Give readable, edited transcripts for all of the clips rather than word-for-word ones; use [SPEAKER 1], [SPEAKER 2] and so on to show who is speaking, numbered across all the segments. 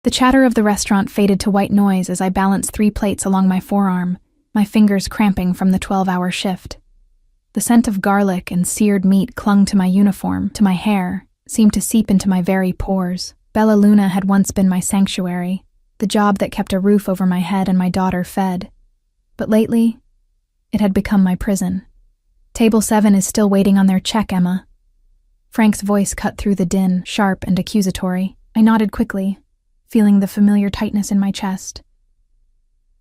[SPEAKER 1] The chatter of the restaurant faded to white noise as I balanced 3 plates along my forearm, my fingers cramping from the 12-hour shift. The scent of garlic and seared meat clung to my uniform, to my hair, seemed to seep into my very pores. Bella Luna had once been my sanctuary, the job that kept a roof over my head and my daughter fed. But lately, it had become my prison. Table 7 is still waiting on their check, Emma. Frank's voice cut through the din, sharp and accusatory. I nodded quickly, feeling the familiar tightness in my chest.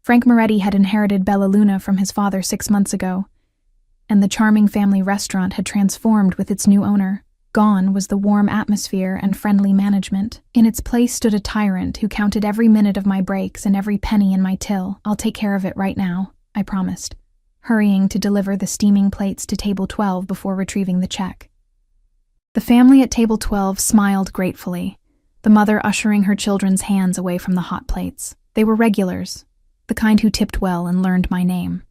[SPEAKER 1] Frank Moretti had inherited Bella Luna from his father 6 months ago, and the charming family restaurant had transformed with its new owner. Gone was the warm atmosphere and friendly management. In its place stood a tyrant who counted every minute of my breaks and every penny in my till. I'll take care of it right now, I promised, hurrying to deliver the steaming plates to table 12 before retrieving the check. The family at table 12 smiled gratefully, the mother ushering her children's hands away from the hot plates. They were regulars, the kind who tipped well and learned my name.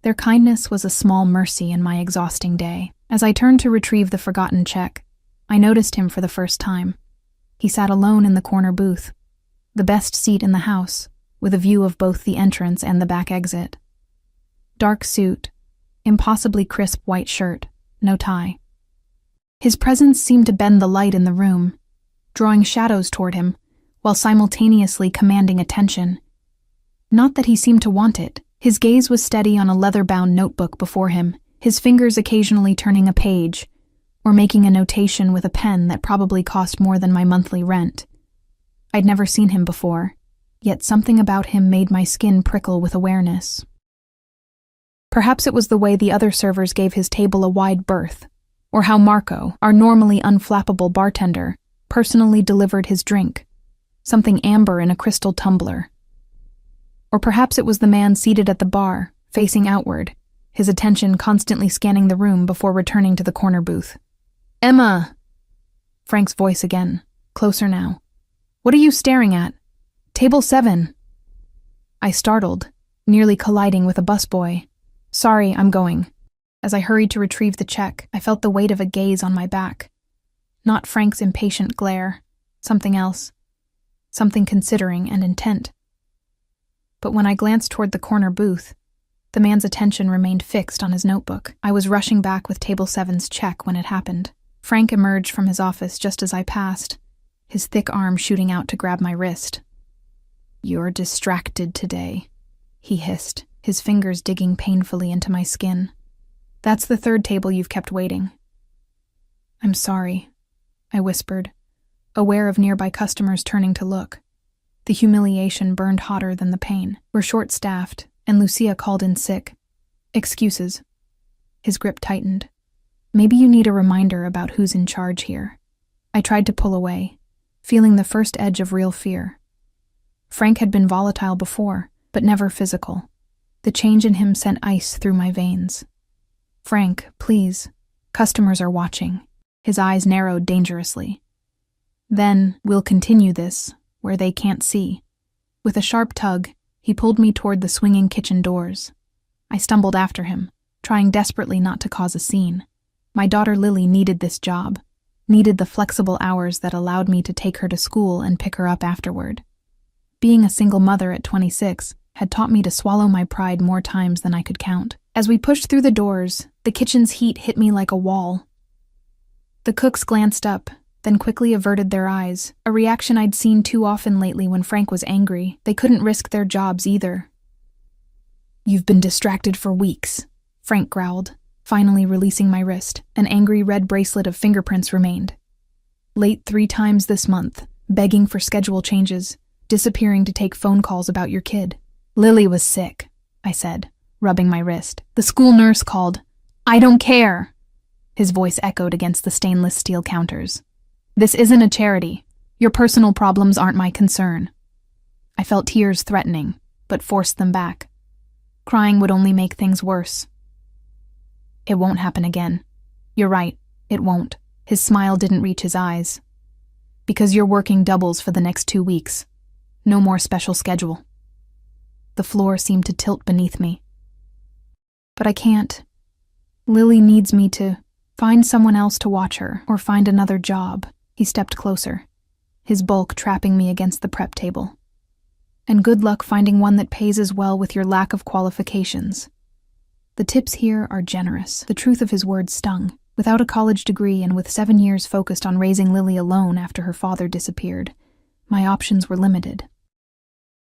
[SPEAKER 1] Their kindness was a small mercy in my exhausting day. As I turned to retrieve the forgotten check, I noticed him for the first time. He sat alone in the corner booth, the best seat in the house, with a view of both the entrance and the back exit. Dark suit, impossibly crisp white shirt, no tie. His presence seemed to bend the light in the room, drawing shadows toward him, while simultaneously commanding attention. Not that he seemed to want it. His gaze was steady on a leather-bound notebook before him, his fingers occasionally turning a page, or making a notation with a pen that probably cost more than my monthly rent. I'd never seen him before, yet something about him made my skin prickle with awareness. Perhaps it was the way the other servers gave his table a wide berth, or how Marco, our normally unflappable bartender, personally delivered his drink, something amber in a crystal tumbler. Or perhaps it was the man seated at the bar, facing outward, his attention constantly scanning the room before returning to the corner booth. "Emma!" Frank's voice again, closer now. "What are you staring at? Table 7. I startled, nearly colliding with a busboy. "Sorry, I'm going." As I hurried to retrieve the check, I felt the weight of a gaze on my back. Not Frank's impatient glare, something else, something considering and intent. But when I glanced toward the corner booth, the man's attention remained fixed on his notebook. I was rushing back with Table 7's check when it happened. Frank emerged from his office just as I passed, his thick arm shooting out to grab my wrist. "You're distracted today," he hissed, his fingers digging painfully into my skin. "That's the 3rd table you've kept waiting." "I'm sorry," I whispered, aware of nearby customers turning to look. The humiliation burned hotter than the pain. "We're short-staffed, and Lucia called in sick. Excuses." His grip tightened. "Maybe you need a reminder about who's in charge here." I tried to pull away, feeling the first edge of real fear. Frank had been volatile before, but never physical. The change in him sent ice through my veins. "Frank, please. Customers are watching." His eyes narrowed dangerously. "Then we'll continue this, where they can't see." With a sharp tug, he pulled me toward the swinging kitchen doors. I stumbled after him, trying desperately not to cause a scene. My daughter Lily needed this job, needed the flexible hours that allowed me to take her to school and pick her up afterward. Being a single mother at 26 had taught me to swallow my pride more times than I could count. As we pushed through the doors, the kitchen's heat hit me like a wall. The cooks glanced up, then quickly averted their eyes, a reaction I'd seen too often lately when Frank was angry. They couldn't risk their jobs either. "You've been distracted for weeks," Frank growled, finally releasing my wrist. An angry red bracelet of fingerprints remained. "Late 3 times this month, begging for schedule changes, disappearing to take phone calls about your kid." "Lily was sick," I said, rubbing my wrist. "The school nurse called." "I don't care." His voice echoed against the stainless steel counters. "This isn't a charity. Your personal problems aren't my concern." I felt tears threatening, but forced them back. Crying would only make things worse. "It won't happen again. You're right, it won't." His smile didn't reach his eyes. "Because you're working doubles for the next 2 weeks. No more special schedule." The floor seemed to tilt beneath me. "But I can't. Lily needs me to find someone else to watch her or find another job." He stepped closer, his bulk trapping me against the prep table. And good luck finding one that pays as well with your lack of qualifications. The tips here are generous. The truth of his words stung. Without a college degree and with 7 years focused on raising Lily alone after her father disappeared, my options were limited.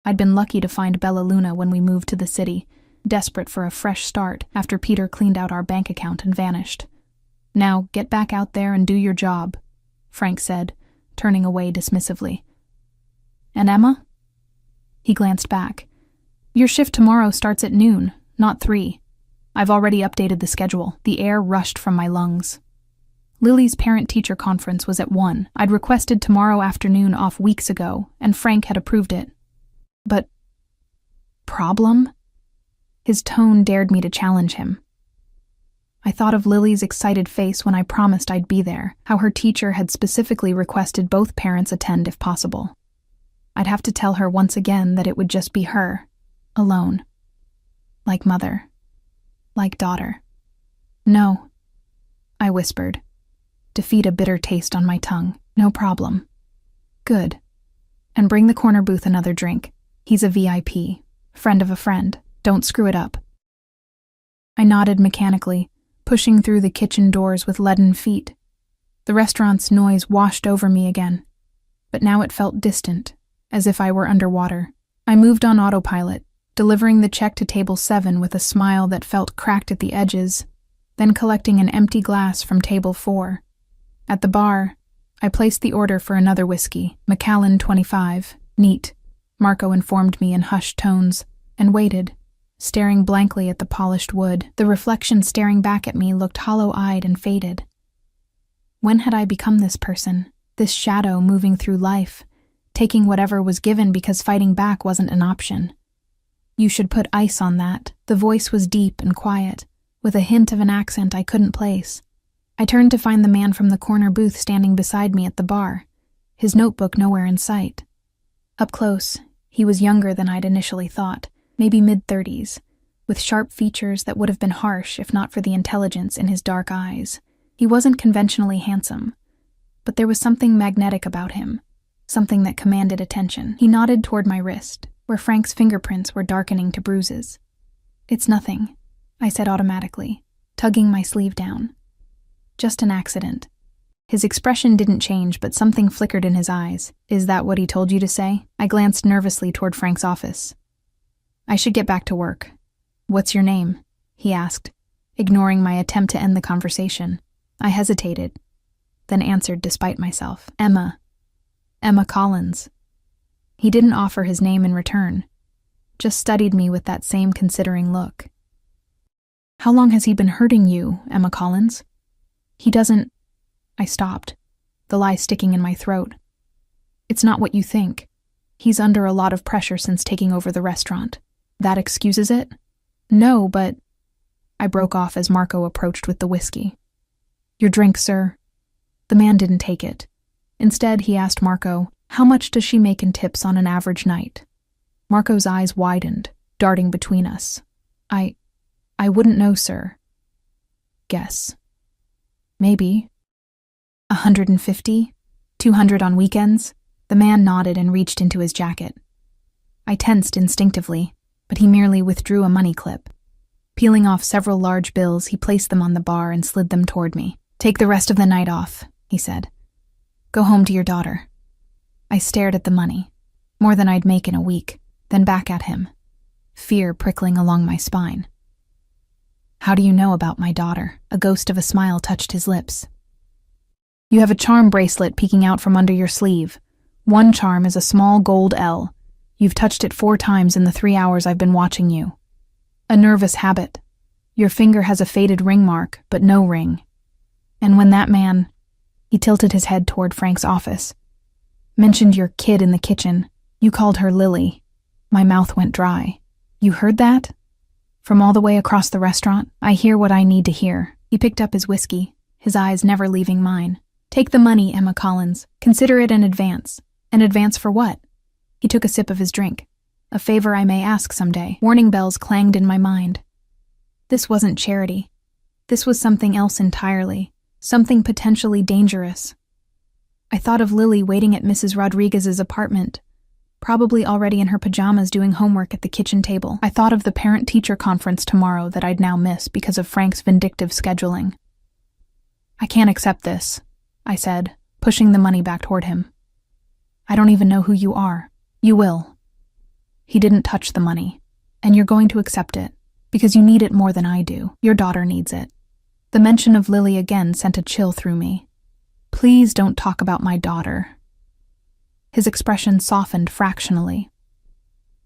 [SPEAKER 1] I'd been lucky to find Bella Luna when we moved to the city, desperate for a fresh start after Peter cleaned out our bank account and vanished. Now, get back out there and do your job, Frank said, turning away dismissively. And Emma? He glanced back. Your shift tomorrow starts at noon, not 3. I've already updated the schedule. The air rushed from my lungs. Lily's parent-teacher conference was at 1. I'd requested tomorrow afternoon off weeks ago, and Frank had approved it. But problem? His tone dared me to challenge him. I thought of Lily's excited face when I promised I'd be there, how her teacher had specifically requested both parents attend if possible. I'd have to tell her once again that it would just be her, alone. Like mother. Like daughter. No, I whispered. Defeat a bitter taste on my tongue. No problem. Good. And bring the corner booth another drink. He's a VIP. Friend of a friend. Don't screw it up. I nodded mechanically, pushing through the kitchen doors with leaden feet. The restaurant's noise washed over me again, but now it felt distant, as if I were underwater. I moved on autopilot, delivering the check to table 7 with a smile that felt cracked at the edges, then collecting an empty glass from table 4. At the bar, I placed the order for another whiskey, Macallan 25, neat, Marco informed me in hushed tones, and waited, staring blankly at the polished wood. The reflection staring back at me looked hollow-eyed and faded. When had I become this person, this shadow moving through life, taking whatever was given because fighting back wasn't an option? You should put ice on that. The voice was deep and quiet, with a hint of an accent I couldn't place. I turned to find the man from the corner booth standing beside me at the bar, his notebook nowhere in sight. Up close, he was younger than I'd initially thought, maybe mid-30s, with sharp features that would have been harsh if not for the intelligence in his dark eyes. He wasn't conventionally handsome, but there was something magnetic about him, something that commanded attention. He nodded toward my wrist, where Frank's fingerprints were darkening to bruises. It's nothing, I said automatically, tugging my sleeve down. Just an accident. His expression didn't change, but something flickered in his eyes. Is that what he told you to say? I glanced nervously toward Frank's office. I should get back to work. What's your name? He asked, ignoring my attempt to end the conversation. I hesitated, then answered despite myself. Emma. Emma Collins. He didn't offer his name in return, just studied me with that same considering look. How long has he been hurting you, Emma Collins? He doesn't... I stopped, the lie sticking in my throat. It's not what you think. He's under a lot of pressure since taking over the restaurant. That excuses it? No, but... I broke off as Marco approached with the whiskey. Your drink, sir. The man didn't take it. Instead, he asked Marco, how much does she make in tips on an average night? Marco's eyes widened, darting between us. I wouldn't know, sir. Guess. Maybe. 150? 200 on weekends? The man nodded and reached into his jacket. I tensed instinctively, but he merely withdrew a money clip. Peeling off several large bills, he placed them on the bar and slid them toward me. Take the rest of the night off, he said. Go home to your daughter. I stared at the money, more than I'd make in a week, then back at him, fear prickling along my spine. How do you know about my daughter? A ghost of a smile touched his lips. You have a charm bracelet peeking out from under your sleeve. One charm is a small gold L. You've touched it 4 times in the 3 hours I've been watching you. A nervous habit. Your finger has a faded ring mark, but no ring. And when that man, he tilted his head toward Frank's office, mentioned your kid in the kitchen, you called her Lily. My mouth went dry. You heard that? From all the way across the restaurant, I hear what I need to hear. He picked up his whiskey, his eyes never leaving mine. Take the money, Emma Collins. Consider it an advance. An advance for what? He took a sip of his drink. A favor I may ask someday. Warning bells clanged in my mind. This wasn't charity. This was something else entirely. Something potentially dangerous. I thought of Lily waiting at Mrs. Rodriguez's apartment, probably already in her pajamas doing homework at the kitchen table. I thought of the parent-teacher conference tomorrow that I'd now miss because of Frank's vindictive scheduling. I can't accept this, I said, pushing the money back toward him. I don't even know who you are. You will. He didn't touch the money, and you're going to accept it, because you need it more than I do. Your daughter needs it. The mention of Lily again sent a chill through me. Please don't talk about my daughter. His expression softened fractionally.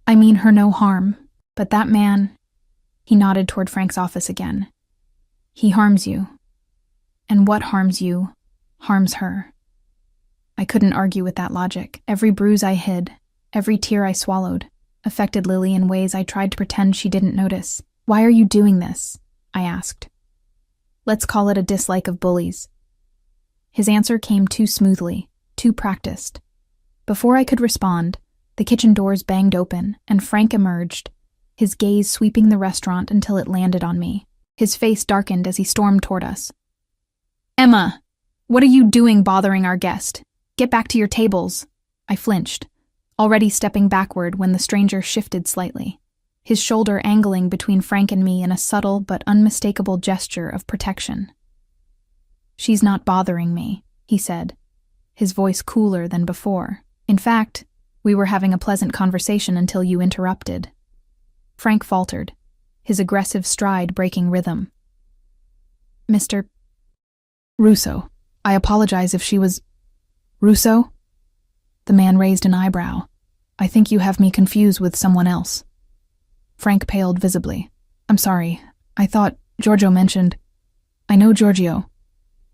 [SPEAKER 1] I mean her no harm, but that man... He nodded toward Frank's office again. He harms you. And what harms you, harms her. I couldn't argue with that logic. Every bruise I hid, every tear I swallowed, affected Lily in ways I tried to pretend she didn't notice. Why are you doing this? I asked. Let's call it a dislike of bullies. His answer came too smoothly, too practiced. Before I could respond, the kitchen doors banged open and Frank emerged, his gaze sweeping the restaurant until it landed on me. His face darkened as he stormed toward us. Emma, what are you doing bothering our guest? Get back to your tables. I flinched, already stepping backward when the stranger shifted slightly, his shoulder angling between Frank and me in a subtle but unmistakable gesture of protection. She's not bothering me, he said, his voice cooler than before. In fact, we were having a pleasant conversation until you interrupted. Frank faltered, his aggressive stride breaking rhythm. Mr. Russo, I apologize if she was... Russo? The man raised an eyebrow. I think you have me confused with someone else. Frank paled visibly. I'm sorry. I thought Giorgio mentioned... I know Giorgio,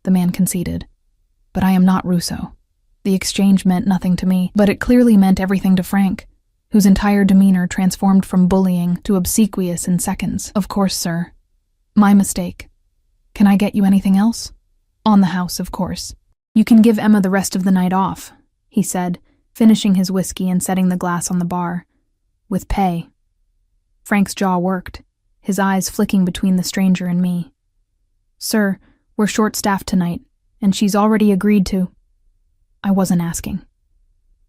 [SPEAKER 1] the man conceded, but I am not Russo. The exchange meant nothing to me, but it clearly meant everything to Frank, whose entire demeanor transformed from bullying to obsequious in seconds. Of course, sir. My mistake. Can I get you anything else? On the house, of course. You can give Emma the rest of the night off, he said, finishing his whiskey and setting the glass on the bar. With pay. Frank's jaw worked, his eyes flicking between the stranger and me. Sir, we're short-staffed tonight, and she's already agreed to... I wasn't asking.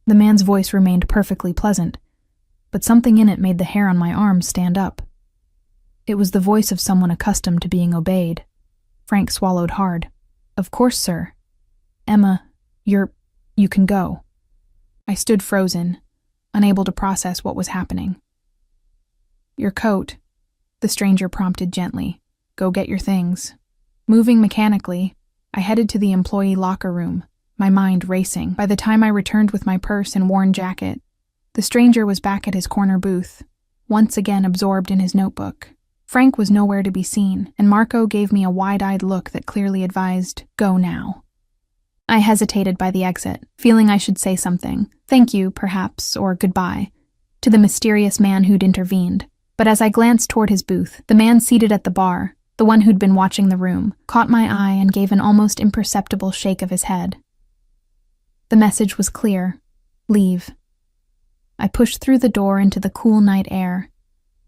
[SPEAKER 1] The man's voice remained perfectly pleasant, but something in it made the hair on my arms stand up. It was the voice of someone accustomed to being obeyed. Frank swallowed hard. Of course, sir. Emma, you can go. I stood frozen, unable to process what was happening. Your coat, the stranger prompted gently. Go get your things. Moving mechanically, I headed to the employee locker room, my mind racing. By the time I returned with my purse and worn jacket, the stranger was back at his corner booth, once again absorbed in his notebook. Frank was nowhere to be seen, and Marco gave me a wide-eyed look that clearly advised, go now. I hesitated by the exit, feeling I should say something, thank you, perhaps, or goodbye, to the mysterious man who'd intervened. But as I glanced toward his booth, the man seated at the bar, the one who'd been watching the room, caught my eye and gave an almost imperceptible shake of his head. The message was clear. Leave. I pushed through the door into the cool night air,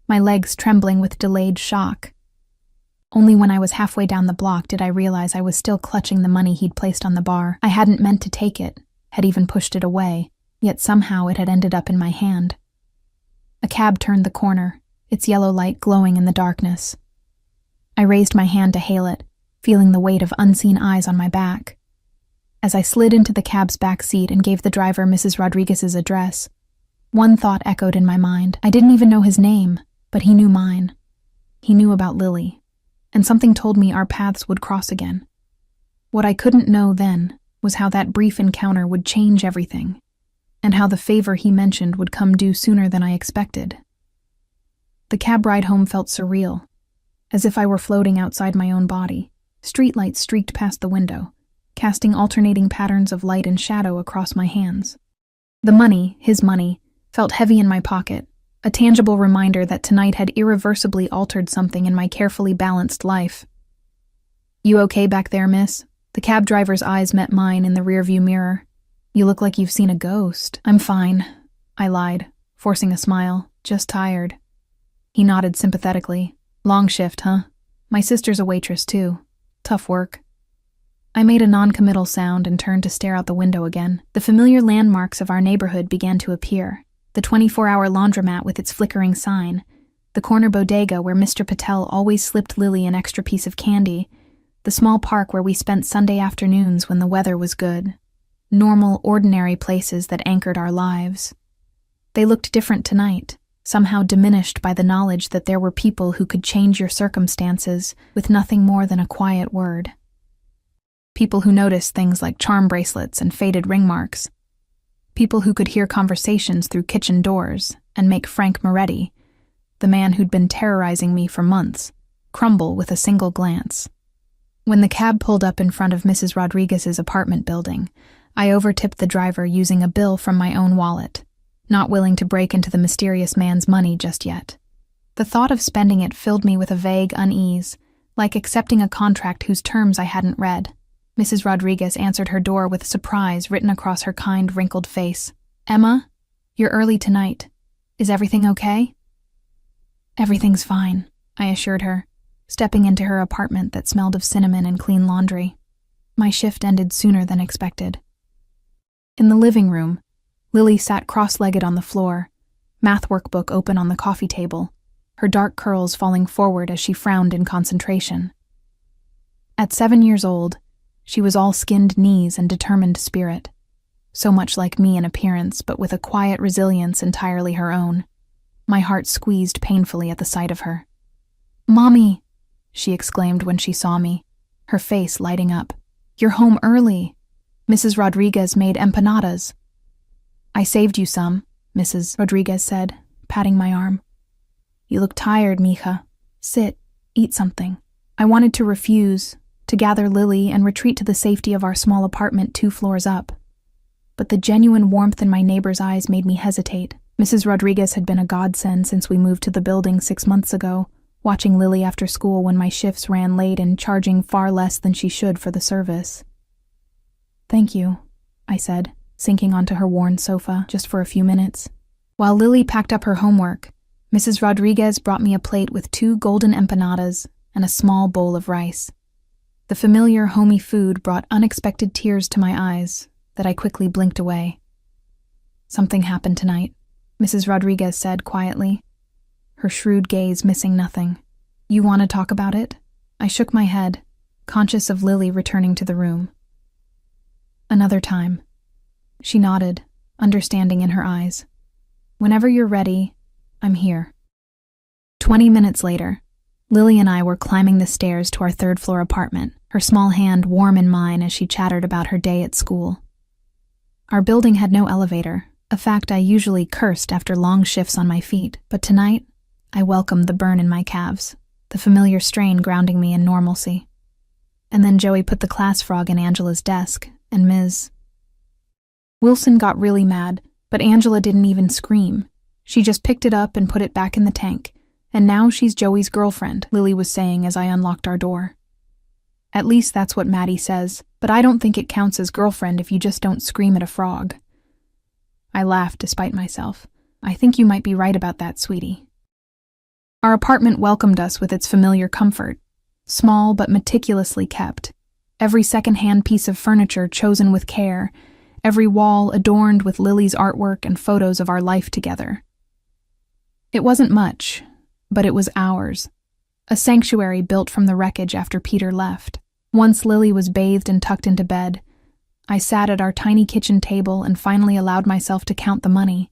[SPEAKER 1] my legs trembling with delayed shock. Only when I was halfway down the block did I realize I was still clutching the money he'd placed on the bar. I hadn't meant to take it, had even pushed it away, yet somehow it had ended up in my hand. A cab turned the corner, its yellow light glowing in the darkness. I raised my hand to hail it, feeling the weight of unseen eyes on my back. As I slid into the cab's back seat and gave the driver Mrs. Rodriguez's address, one thought echoed in my mind. I didn't even know his name, but he knew mine. He knew about Lily, and something told me our paths would cross again. What I couldn't know then was how that brief encounter would change everything, and how the favor he mentioned would come due sooner than I expected. The cab ride home felt surreal, as if I were floating outside my own body. Streetlights streaked past the window, casting alternating patterns of light and shadow across my hands. The money, his money, felt heavy in my pocket, a tangible reminder that tonight had irreversibly altered something in my carefully balanced life. You okay back there, miss? The cab driver's eyes met mine in the rearview mirror. You look like you've seen a ghost. I'm fine, I lied, forcing a smile. Just tired. He nodded sympathetically. Long shift, huh? My sister's a waitress, too. Tough work. I made a non-committal sound and turned to stare out the window again. The familiar landmarks of our neighborhood began to appear. The 24-hour laundromat with its flickering sign, the corner bodega where Mr. Patel always slipped Lily an extra piece of candy, the small park where we spent Sunday afternoons when the weather was good. Normal, ordinary places that anchored our lives. They looked different tonight, somehow diminished by the knowledge that there were people who could change your circumstances with nothing more than a quiet word. People who noticed things like charm bracelets and faded ring marks. People who could hear conversations through kitchen doors and make Frank Moretti, the man who'd been terrorizing me for months, crumble with a single glance. When the cab pulled up in front of Mrs. Rodriguez's apartment building, I overtipped the driver using a bill from my own wallet, not willing to break into the mysterious man's money just yet. The thought of spending it filled me with a vague unease, like accepting a contract whose terms I hadn't read. Mrs. Rodriguez answered her door with surprise written across her kind, wrinkled face. "Emma, you're early tonight. Is everything okay?" "Everything's fine," I assured her, stepping into her apartment that smelled of cinnamon and clean laundry. My shift ended sooner than expected. In the living room, Lily sat cross-legged on the floor, math workbook open on the coffee table, her dark curls falling forward as she frowned in concentration. At 7 years old, she was all skinned knees and determined spirit, so much like me in appearance, but with a quiet resilience entirely her own. My heart squeezed painfully at the sight of her. "Mommy," she exclaimed when she saw me, her face lighting up. "You're home early. Mrs. Rodriguez made empanadas." "I saved you some," Mrs. Rodriguez said, patting my arm. "You look tired, mija. Sit, eat something." I wanted to refuse, to gather Lily and retreat to the safety of our small apartment 2 floors up. But the genuine warmth in my neighbor's eyes made me hesitate. Mrs. Rodriguez had been a godsend since we moved to the building 6 months ago, watching Lily after school when my shifts ran late and charging far less than she should for the service. "Thank you," I said, sinking onto her worn sofa just for a few minutes. While Lily packed up her homework, Mrs. Rodriguez brought me a plate with 2 golden empanadas and a small bowl of rice. The familiar, homey food brought unexpected tears to my eyes that I quickly blinked away. "Something happened tonight," Mrs. Rodriguez said quietly, her shrewd gaze missing nothing. "You want to talk about it?" I shook my head, conscious of Lily returning to the room. "Another time." She nodded, understanding in her eyes. "Whenever you're ready, I'm here." 20 minutes later, Lily and I were climbing the stairs to our 3rd-floor apartment, her small hand warm in mine as she chattered about her day at school. Our building had no elevator, a fact I usually cursed after long shifts on my feet, but tonight, I welcomed the burn in my calves, the familiar strain grounding me in normalcy. And then Joey put the class frog in Angela's desk, and Ms. Wilson got really mad, but Angela didn't even scream. She just picked it up and put it back in the tank, and now she's Joey's girlfriend, Lily was saying as I unlocked our door. "At least that's what Maddie says, but I don't think it counts as girlfriend if you just don't scream at a frog." I laughed despite myself. "I think you might be right about that, sweetie." Our apartment welcomed us with its familiar comfort, small but meticulously kept. Every second-hand piece of furniture chosen with care, every wall adorned with Lily's artwork and photos of our life together. It wasn't much, but it was ours, a sanctuary built from the wreckage after Peter left. Once Lily was bathed and tucked into bed, I sat at our tiny kitchen table and finally allowed myself to count the money.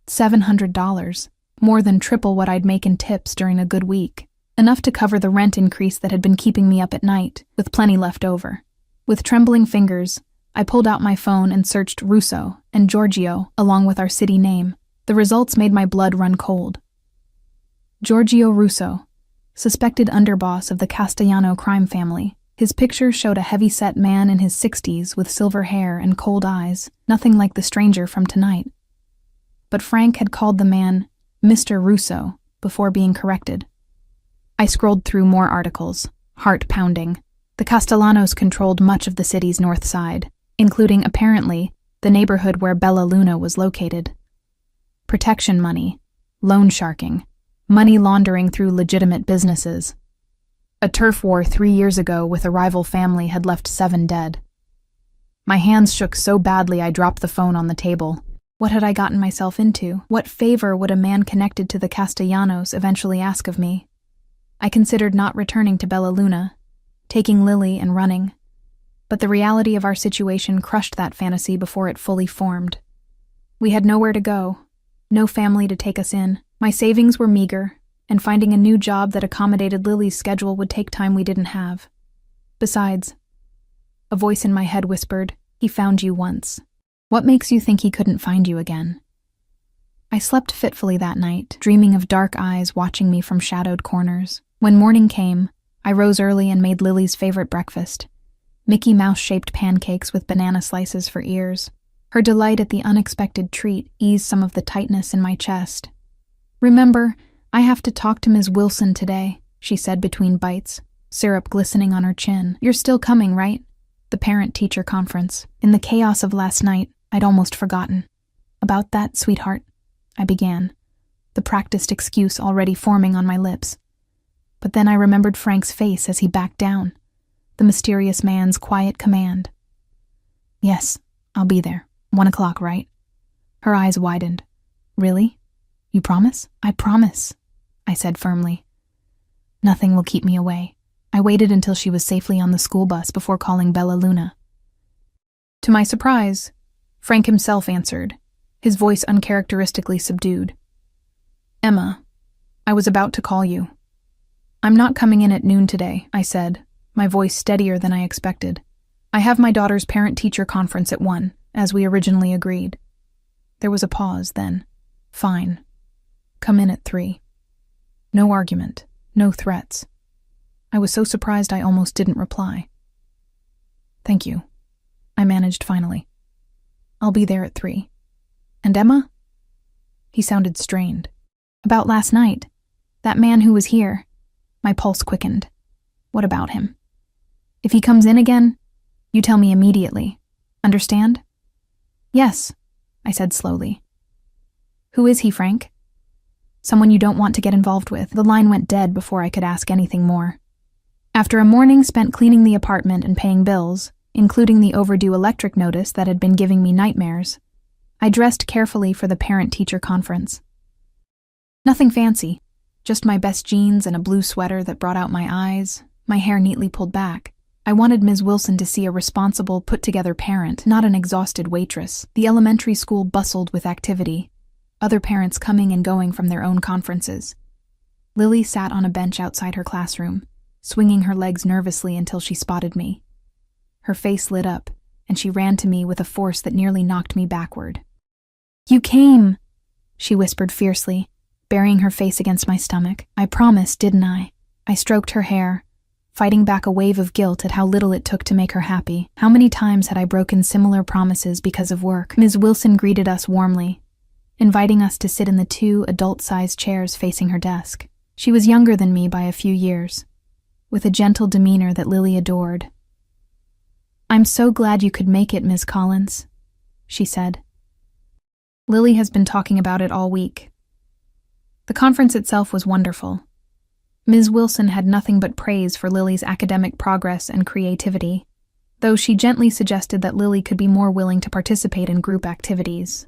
[SPEAKER 1] $700, more than triple what I'd make in tips during a good week. Enough to cover the rent increase that had been keeping me up at night, with plenty left over. With trembling fingers, I pulled out my phone and searched Russo and Giorgio along with our city name. The results made my blood run cold. Giorgio Russo, suspected underboss of the Castellano crime family. His picture showed a heavy-set man in his 60s with silver hair and cold eyes, nothing like the stranger from tonight. But Frank had called the man Mr. Russo before being corrected. I scrolled through more articles, heart pounding. The Castellanos controlled much of the city's north side, including, apparently, the neighborhood where Bella Luna was located. Protection money, loan sharking, money laundering through legitimate businesses. A turf war 3 years ago with a rival family had left 7 dead. My hands shook so badly I dropped the phone on the table. What had I gotten myself into? What favor would a man connected to the Castellanos eventually ask of me? I considered not returning to Bella Luna, taking Lily and running. But the reality of our situation crushed that fantasy before it fully formed. We had nowhere to go, no family to take us in. My savings were meager, and finding a new job that accommodated Lily's schedule would take time we didn't have. Besides, a voice in my head whispered, "He found you once. What makes you think he couldn't find you again?" I slept fitfully that night, dreaming of dark eyes watching me from shadowed corners. When morning came, I rose early and made Lily's favorite breakfast, Mickey Mouse-shaped pancakes with banana slices for ears. Her delight at the unexpected treat eased some of the tightness in my chest. "Remember, I have to talk to Ms. Wilson today," she said between bites, syrup glistening on her chin. "You're still coming, right?" The parent-teacher conference. In the chaos of last night, I'd almost forgotten. "About that, sweetheart," I began, the practiced excuse already forming on my lips. But then I remembered Frank's face as he backed down, the mysterious man's quiet command. "Yes, I'll be there. 1 o'clock, right?" Her eyes widened. "Really? You promise?" "I promise," I said firmly. "Nothing will keep me away." I waited until she was safely on the school bus before calling Bella Luna. To my surprise, Frank himself answered, his voice uncharacteristically subdued. "Emma, I was about to call you." "I'm not coming in at noon today," I said, my voice steadier than I expected. "I have my daughter's parent-teacher conference at 1, as we originally agreed." There was a pause, then, "Fine. Come in at 3. No argument, no threats. I was so surprised I almost didn't reply. "Thank you," I managed finally. "I'll be there at 3. And Emma?" He sounded strained. "About last night. That man who was here." My pulse quickened. "What about him?" "If he comes in again, you tell me immediately. Understand?" "Yes," I said slowly. "Who is he, Frank?" "Someone you don't want to get involved with." The line went dead before I could ask anything more. After a morning spent cleaning the apartment and paying bills, including the overdue electric notice that had been giving me nightmares, I dressed carefully for the parent-teacher conference. Nothing fancy, just my best jeans and a blue sweater that brought out my eyes, my hair neatly pulled back. I wanted Ms. Wilson to see a responsible, put-together parent, not an exhausted waitress. The elementary school bustled with activity, other parents coming and going from their own conferences. Lily sat on a bench outside her classroom, swinging her legs nervously until she spotted me. Her face lit up, and she ran to me with a force that nearly knocked me backward. "You came," she whispered fiercely, burying her face against my stomach. "I promised, didn't I?" I stroked her hair, fighting back a wave of guilt at how little it took to make her happy. How many times had I broken similar promises because of work? Ms. Wilson greeted us warmly, inviting us to sit in the 2 adult-sized chairs facing her desk. She was younger than me by a few years, with a gentle demeanor that Lily adored. "I'm so glad you could make it, Ms. Collins," she said. Lily has been talking about it all week. The conference itself was wonderful. Ms. Wilson had nothing but praise for Lily's academic progress and creativity, though she gently suggested that Lily could be more willing to participate in group activities.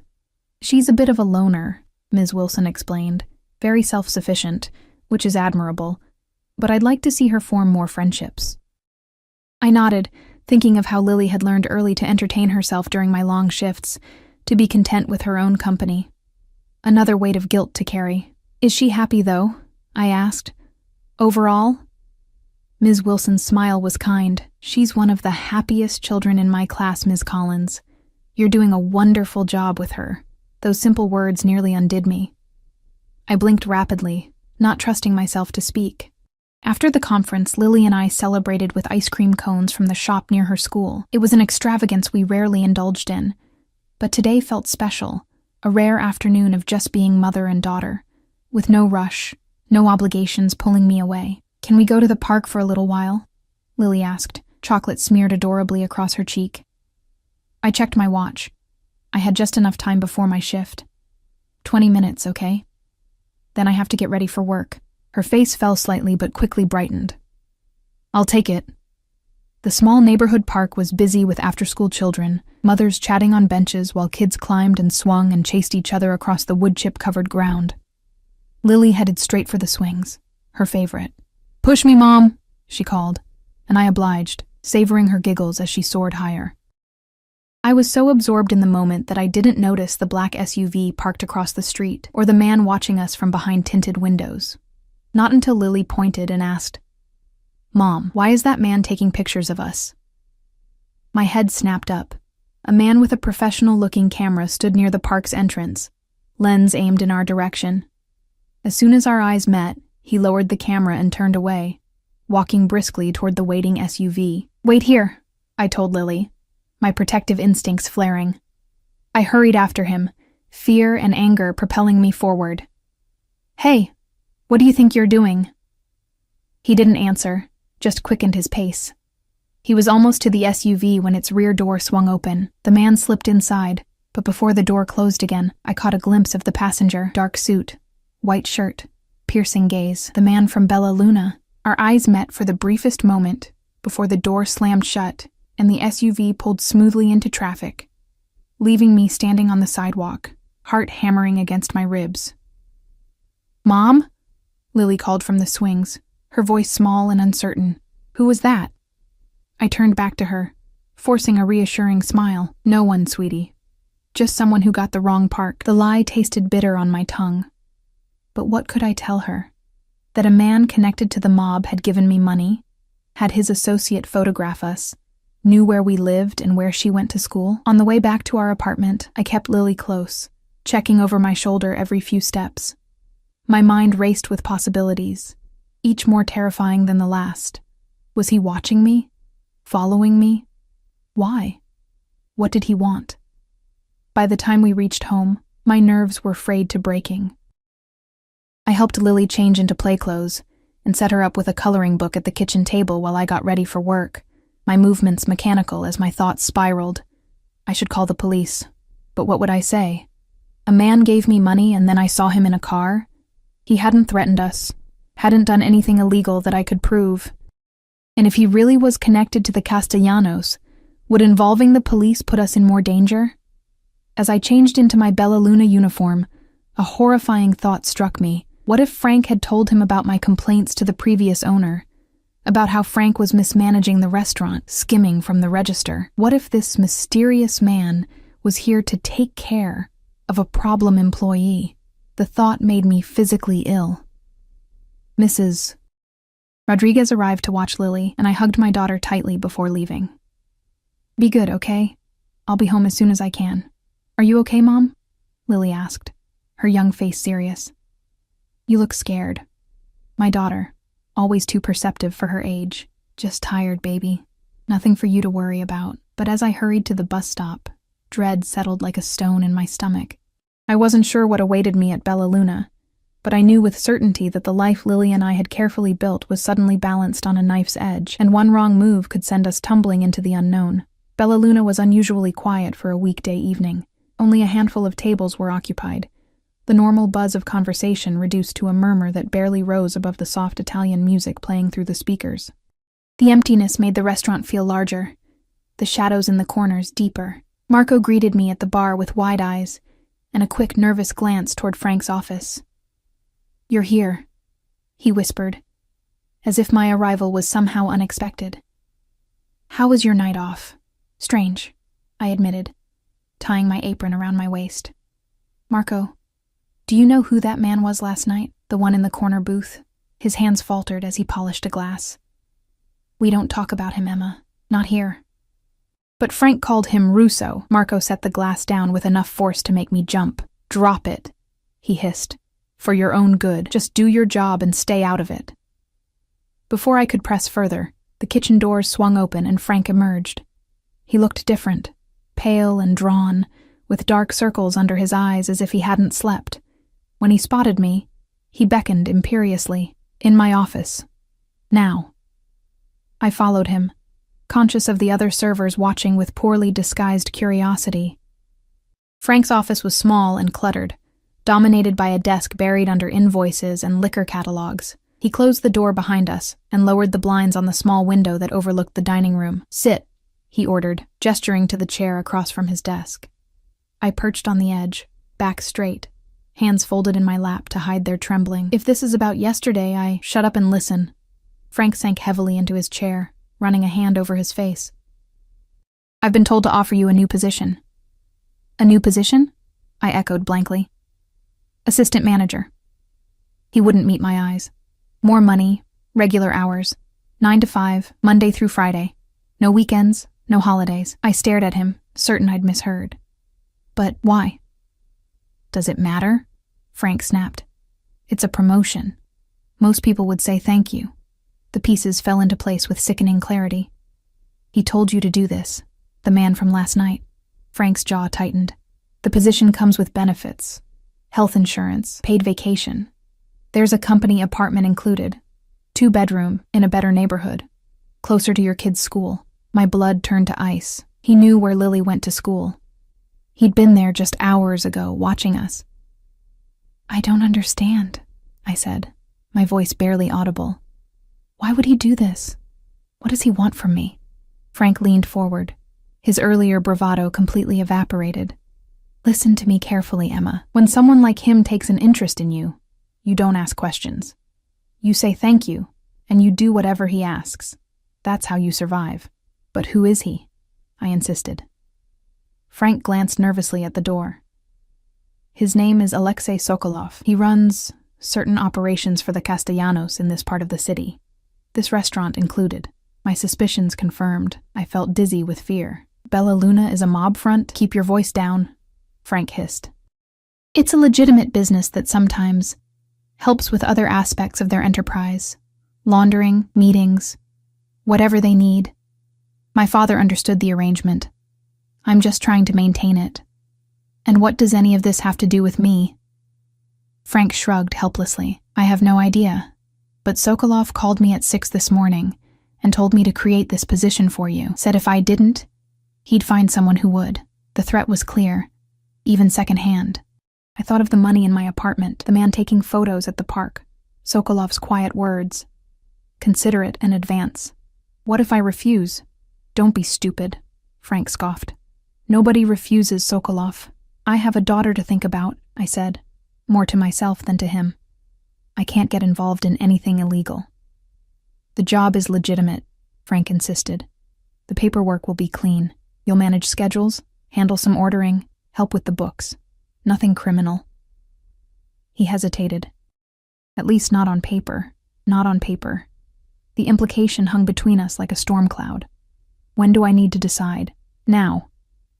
[SPEAKER 1] "She's a bit of a loner," Ms. Wilson explained, "very self-sufficient, which is admirable, but I'd like to see her form more friendships." I nodded, thinking of how Lily had learned early to entertain herself during my long shifts, to be content with her own company. Another weight of guilt to carry. "Is she happy, though?" I asked. "Overall?" Ms. Wilson's smile was kind. "She's one of the happiest children in my class, Ms. Collins. You're doing a wonderful job with her." Those simple words nearly undid me. I blinked rapidly, not trusting myself to speak. After the conference, Lily and I celebrated with ice cream cones from the shop near her school. It was an extravagance we rarely indulged in, but today felt special, a rare afternoon of just being mother and daughter, with no rush, no obligations pulling me away. "Can we go to the park for a little while?" Lily asked, chocolate smeared adorably across her cheek. I checked my watch. I had just enough time before my shift. 20 minutes, okay? Then I have to get ready for work. Her face fell slightly but quickly brightened. I'll take it. The small neighborhood park was busy with after-school children, mothers chatting on benches while kids climbed and swung and chased each other across the wood-chip-covered ground. Lily headed straight for the swings, her favorite. "Push me, Mom," she called, and I obliged, savoring her giggles as she soared higher. I was so absorbed in the moment that I didn't notice the black SUV parked across the street or the man watching us from behind tinted windows. Not until Lily pointed and asked, "Mom, why is that man taking pictures of us?" My head snapped up. A man with a professional-looking camera stood near the park's entrance, lens aimed in our direction. As soon as our eyes met, he lowered the camera and turned away, walking briskly toward the waiting SUV. "Wait here," I told Lily, my protective instincts flaring. I hurried after him, fear and anger propelling me forward. "Hey, what do you think you're doing?" He didn't answer, just quickened his pace. He was almost to the SUV when its rear door swung open. The man slipped inside, but before the door closed again, I caught a glimpse of the passenger. Dark suit, white shirt, piercing gaze. The man from Bella Luna. Our eyes met for the briefest moment before the door slammed shut and the SUV pulled smoothly into traffic, leaving me standing on the sidewalk, heart hammering against my ribs. "Mom?" Lily called from the swings, her voice small and uncertain. "Who was that?" I turned back to her, forcing a reassuring smile. "No one, sweetie. Just someone who got the wrong park." The lie tasted bitter on my tongue. But what could I tell her? That a man connected to the mob had given me money, had his associate photograph us, knew where we lived and where she went to school? On the way back to our apartment, I kept Lily close, checking over my shoulder every few steps. My mind raced with possibilities, each more terrifying than the last. Was he watching me? Following me? Why? What did he want? By the time we reached home, my nerves were frayed to breaking. I helped Lily change into play clothes and set her up with a coloring book at the kitchen table while I got ready for work, my movements mechanical as my thoughts spiraled. I should call the police, but what would I say? A man gave me money and then I saw him in a car? He hadn't threatened us, hadn't done anything illegal that I could prove. And if he really was connected to the Castellanos, would involving the police put us in more danger? As I changed into my Bella Luna uniform, a horrifying thought struck me. What if Frank had told him about my complaints to the previous owner? About how Frank was mismanaging the restaurant, skimming from the register? What if this mysterious man was here to take care of a problem employee? The thought made me physically ill. Mrs. Rodriguez arrived to watch Lily, and I hugged my daughter tightly before leaving. "Be good, okay? I'll be home as soon as I can." "Are you okay, Mom?" Lily asked, her young face serious. "You look scared." My daughter, always too perceptive for her age. "Just tired, baby. Nothing for you to worry about." But as I hurried to the bus stop, dread settled like a stone in my stomach. I wasn't sure what awaited me at Bella Luna, but I knew with certainty that the life Lily and I had carefully built was suddenly balanced on a knife's edge, and one wrong move could send us tumbling into the unknown. Bella Luna was unusually quiet for a weekday evening. Only a handful of tables were occupied, the normal buzz of conversation reduced to a murmur that barely rose above the soft Italian music playing through the speakers. The emptiness made the restaurant feel larger, the shadows in the corners deeper. Marco greeted me at the bar with wide eyes and a quick, nervous glance toward Frank's office. "You're here," he whispered, as if my arrival was somehow unexpected. "How was your night off?" "Strange," I admitted, tying my apron around my waist. "Marco, do you know who that man was last night? The one in the corner booth?" His hands faltered as he polished a glass. "We don't talk about him, Emma. Not here." "But Frank called him Russo." Marco set the glass down with enough force to make me jump. "Drop it," he hissed. "For your own good. Just do your job and stay out of it." Before I could press further, the kitchen doors swung open and Frank emerged. He looked different, pale and drawn, with dark circles under his eyes as if he hadn't slept. When he spotted me, he beckoned imperiously. "In my office. Now." I followed him, conscious of the other servers watching with poorly disguised curiosity. Frank's office was small and cluttered, dominated by a desk buried under invoices and liquor catalogs. He closed the door behind us and lowered the blinds on the small window that overlooked the dining room. "Sit," he ordered, gesturing to the chair across from his desk. I perched on the edge, back straight, hands folded in my lap to hide their trembling. "If this is about yesterday, I..." "Shut up and listen." Frank sank heavily into his chair, running a hand over his face. "I've been told to offer you a new position." "A new position?" I echoed blankly. "Assistant manager." He wouldn't meet my eyes. "More money, regular hours, 9 to 5, Monday through Friday. No weekends, no holidays." I stared at him, certain I'd misheard. "But why?" "Does it matter?" Frank snapped. "It's a promotion. Most people would say thank you." The pieces fell into place with sickening clarity. "He told you to do this, the man from last night." Frank's jaw tightened. "The position comes with benefits, health insurance, paid vacation. There's a company apartment included, 2-bedroom, in a better neighborhood, closer to your kid's school." My blood turned to ice. He knew where Lily went to school. He'd been there just hours ago, watching us. "I don't understand," I said, my voice barely audible. "Why would he do this? What does he want from me?" Frank leaned forward. His earlier bravado completely evaporated. "Listen to me carefully, Emma. When someone like him takes an interest in you, you don't ask questions. You say thank you, and you do whatever he asks. That's how you survive." "But who is he?" I insisted. Frank glanced nervously at the door. "His name is Alexei Sokolov. He runs certain operations for the Castellanos in this part of the city. This restaurant included." My suspicions confirmed. I felt dizzy with fear. "Bella Luna is a mob front? Keep your voice down," Frank hissed. "It's a legitimate business that sometimes helps with other aspects of their enterprise. Laundering, meetings, whatever they need. My father understood the arrangement. I'm just trying to maintain it. And what does any of this have to do with me?" Frank shrugged helplessly. "I have no idea. But Sokolov called me at 6 this morning and told me to create this position for you. Said if I didn't, he'd find someone who would." The threat was clear, even secondhand. I thought of the money in my apartment, the man taking photos at the park, Sokolov's quiet words. "Consider it an advance." "What if I refuse?" "Don't be stupid," Frank scoffed. "Nobody refuses Sokolov. I have a daughter to think about," I said, more to myself than to him. "I can't get involved in anything illegal." "The job is legitimate," Frank insisted. "The paperwork will be clean. You'll manage schedules, handle some ordering, help with the books. Nothing criminal." He hesitated. "At least not on paper. Not on paper." The implication hung between us like a storm cloud. "When do I need to decide?" "Now,"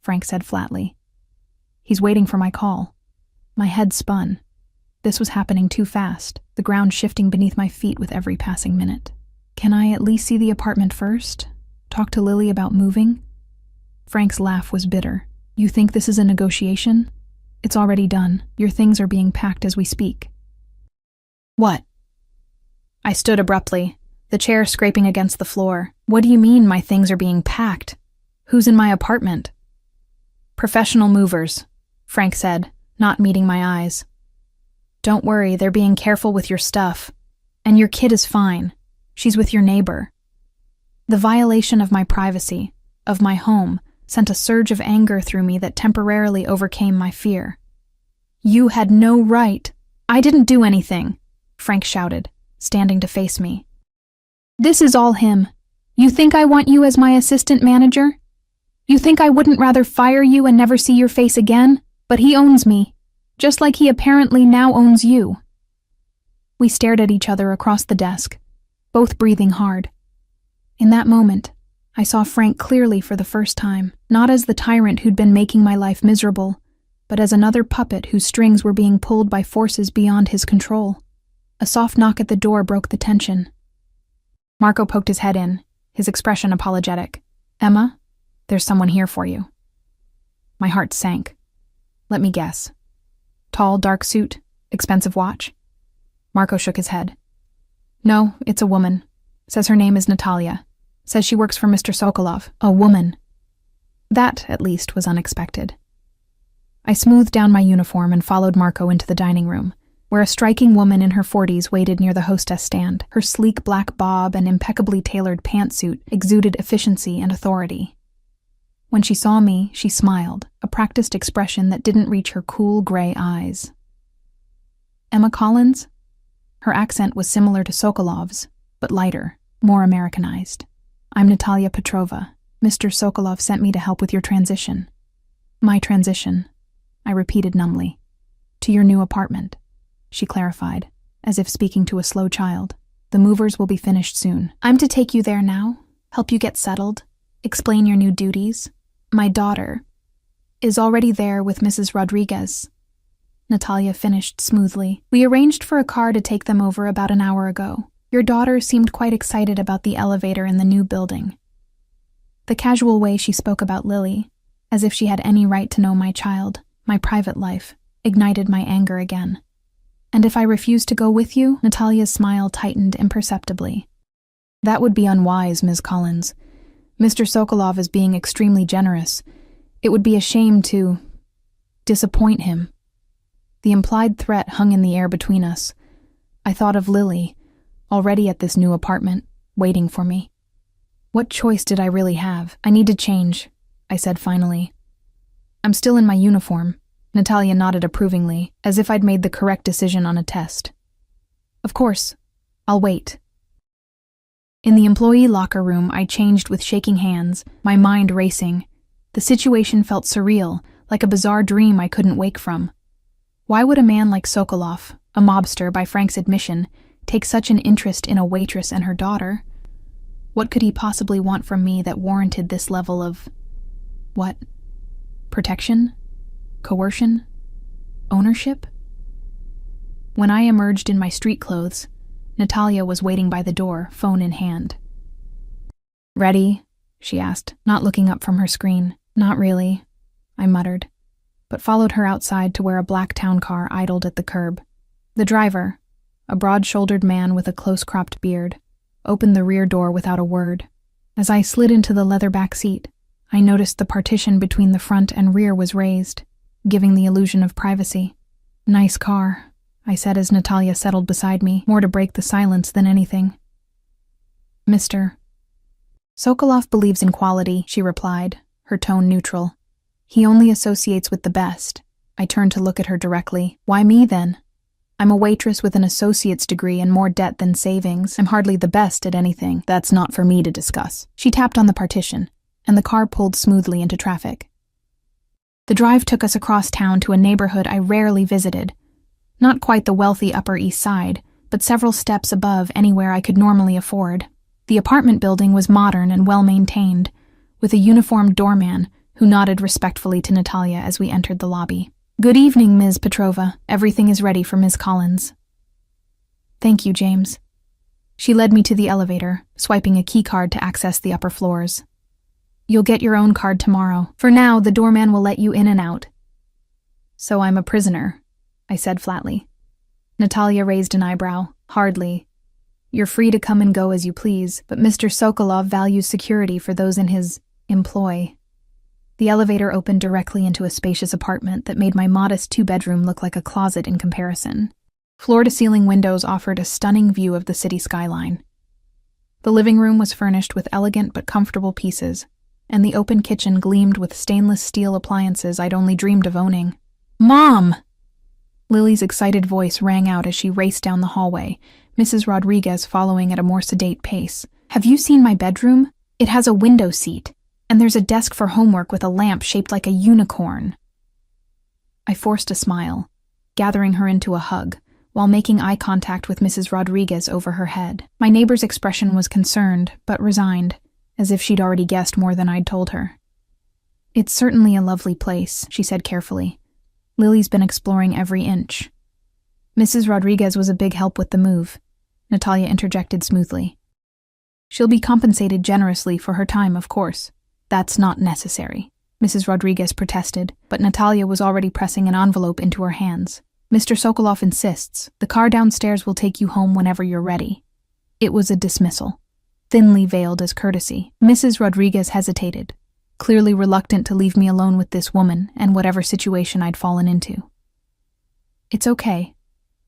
[SPEAKER 1] Frank said flatly. "He's waiting for my call." My head spun. This was happening too fast, the ground shifting beneath my feet with every passing minute. "Can I at least see the apartment first? Talk to Lily about moving?" Frank's laugh was bitter. "You think this is a negotiation? It's already done. Your things are being packed as we speak." "What?" I stood abruptly, the chair scraping against the floor. "What do you mean my things are being packed? Who's in my apartment?" "Professional movers," Frank said, not meeting my eyes. "Don't worry, they're being careful with your stuff. And your kid is fine. She's with your neighbor." The violation of my privacy, of my home, sent a surge of anger through me that temporarily overcame my fear. "You had no right." "I didn't do anything," Frank shouted, standing to face me. "This is all him. You think I want you as my assistant manager? You think I wouldn't rather fire you and never see your face again? But he owns me, just like he apparently now owns you." We stared at each other across the desk, both breathing hard. In that moment, I saw Frank clearly for the first time, not as the tyrant who'd been making my life miserable, but as another puppet whose strings were being pulled by forces beyond his control. A soft knock at the door broke the tension. Marco poked his head in, his expression apologetic. "Emma, there's someone here for you." My heart sank. "Let me guess. Tall, dark suit, expensive watch?" Marco shook his head. "No, it's a woman. Says her name is Natalia. Says she works for Mr. Sokolov." "A woman." That, at least, was unexpected. I smoothed down my uniform and followed Marco into the dining room, where a striking woman in her 40s waited near the hostess stand. Her sleek black bob and impeccably tailored pantsuit exuded efficiency and authority. When she saw me, she smiled, a practiced expression that didn't reach her cool gray eyes. "Emma Collins?" Her accent was similar to Sokolov's, but lighter, more Americanized. "I'm Natalia Petrova. Mr. Sokolov sent me to help with your transition." "My transition," I repeated numbly. "To your new apartment," she clarified, as if speaking to a slow child. "The movers will be finished soon. I'm to take you there now, help you get settled, explain your new duties. My daughter is already there with Mrs. Rodriguez," Natalia finished smoothly. "We arranged for a car to take them over about an hour ago. Your daughter seemed quite excited about the elevator in the new building." The casual way she spoke about Lily, as if she had any right to know my child, my private life, ignited my anger again. "And if I refuse to go with you?" Natalia's smile tightened imperceptibly. "That would be unwise, Ms. Collins. Mr. Sokolov is being extremely generous. It would be a shame to disappoint him." The implied threat hung in the air between us. I thought of Lily, already at this new apartment, waiting for me. What choice did I really have? "I need to change," I said finally. "I'm still in my uniform." Natalia nodded approvingly, as if I'd made the correct decision on a test. "Of course. I'll wait." In the employee locker room, I changed with shaking hands, my mind racing. The situation felt surreal, like a bizarre dream I couldn't wake from. Why would a man like Sokolov, a mobster by Frank's admission, take such an interest in a waitress and her daughter? What could he possibly want from me that warranted this level of... what? Protection? Coercion? Ownership? When I emerged in my street clothes, Natalia was waiting by the door, phone in hand. "Ready?" she asked, not looking up from her screen. "Not really," I muttered, but followed her outside to where a black town car idled at the curb. The driver, a broad-shouldered man with a close-cropped beard, opened the rear door without a word. As I slid into the leather back seat, I noticed the partition between the front and rear was raised, giving the illusion of privacy. "Nice car," I said as Natalia settled beside me, more to break the silence than anything. "Mr. Sokolov believes in quality," she replied, her tone neutral. "He only associates with the best." I turned to look at her directly. "Why me, then? I'm a waitress with an associate's degree and more debt than savings. I'm hardly the best at anything. That's not for me to discuss." She tapped on the partition, and the car pulled smoothly into traffic. The drive took us across town to a neighborhood I rarely visited. Not quite the wealthy Upper East Side, but several steps above anywhere I could normally afford. The apartment building was modern and well-maintained, with a uniformed doorman who nodded respectfully to Natalia as we entered the lobby. "Good evening, Ms. Petrova. Everything is ready for Ms. Collins." "Thank you, James." She led me to the elevator, swiping a key card to access the upper floors. "You'll get your own card tomorrow. For now, the doorman will let you in and out." "So I'm a prisoner," I said flatly. Natalia raised an eyebrow. "Hardly. You're free to come and go as you please, but Mr. Sokolov values security for those in his employ." The elevator opened directly into a spacious apartment that made my modest two-bedroom look like a closet in comparison. Floor-to-ceiling windows offered a stunning view of the city skyline. The living room was furnished with elegant but comfortable pieces, and the open kitchen gleamed with stainless steel appliances I'd only dreamed of owning. "Mom!" Lily's excited voice rang out as she raced down the hallway, Mrs. Rodriguez following at a more sedate pace. "Have you seen my bedroom? It has a window seat, and there's a desk for homework with a lamp shaped like a unicorn." I forced a smile, gathering her into a hug, while making eye contact with Mrs. Rodriguez over her head. My neighbor's expression was concerned, but resigned, as if she'd already guessed more than I'd told her. "It's certainly a lovely place," she said carefully. "Lily's been exploring every inch." "Mrs. Rodriguez was a big help with the move," Natalia interjected smoothly. "She'll be compensated generously for her time, of course." "That's not necessary," Mrs. Rodriguez protested, but Natalia was already pressing an envelope into her hands. "Mr. Sokolov insists. The car downstairs will take you home whenever you're ready." It was a dismissal, thinly veiled as courtesy. Mrs. Rodriguez hesitated, clearly reluctant to leave me alone with this woman and whatever situation I'd fallen into. "It's okay,"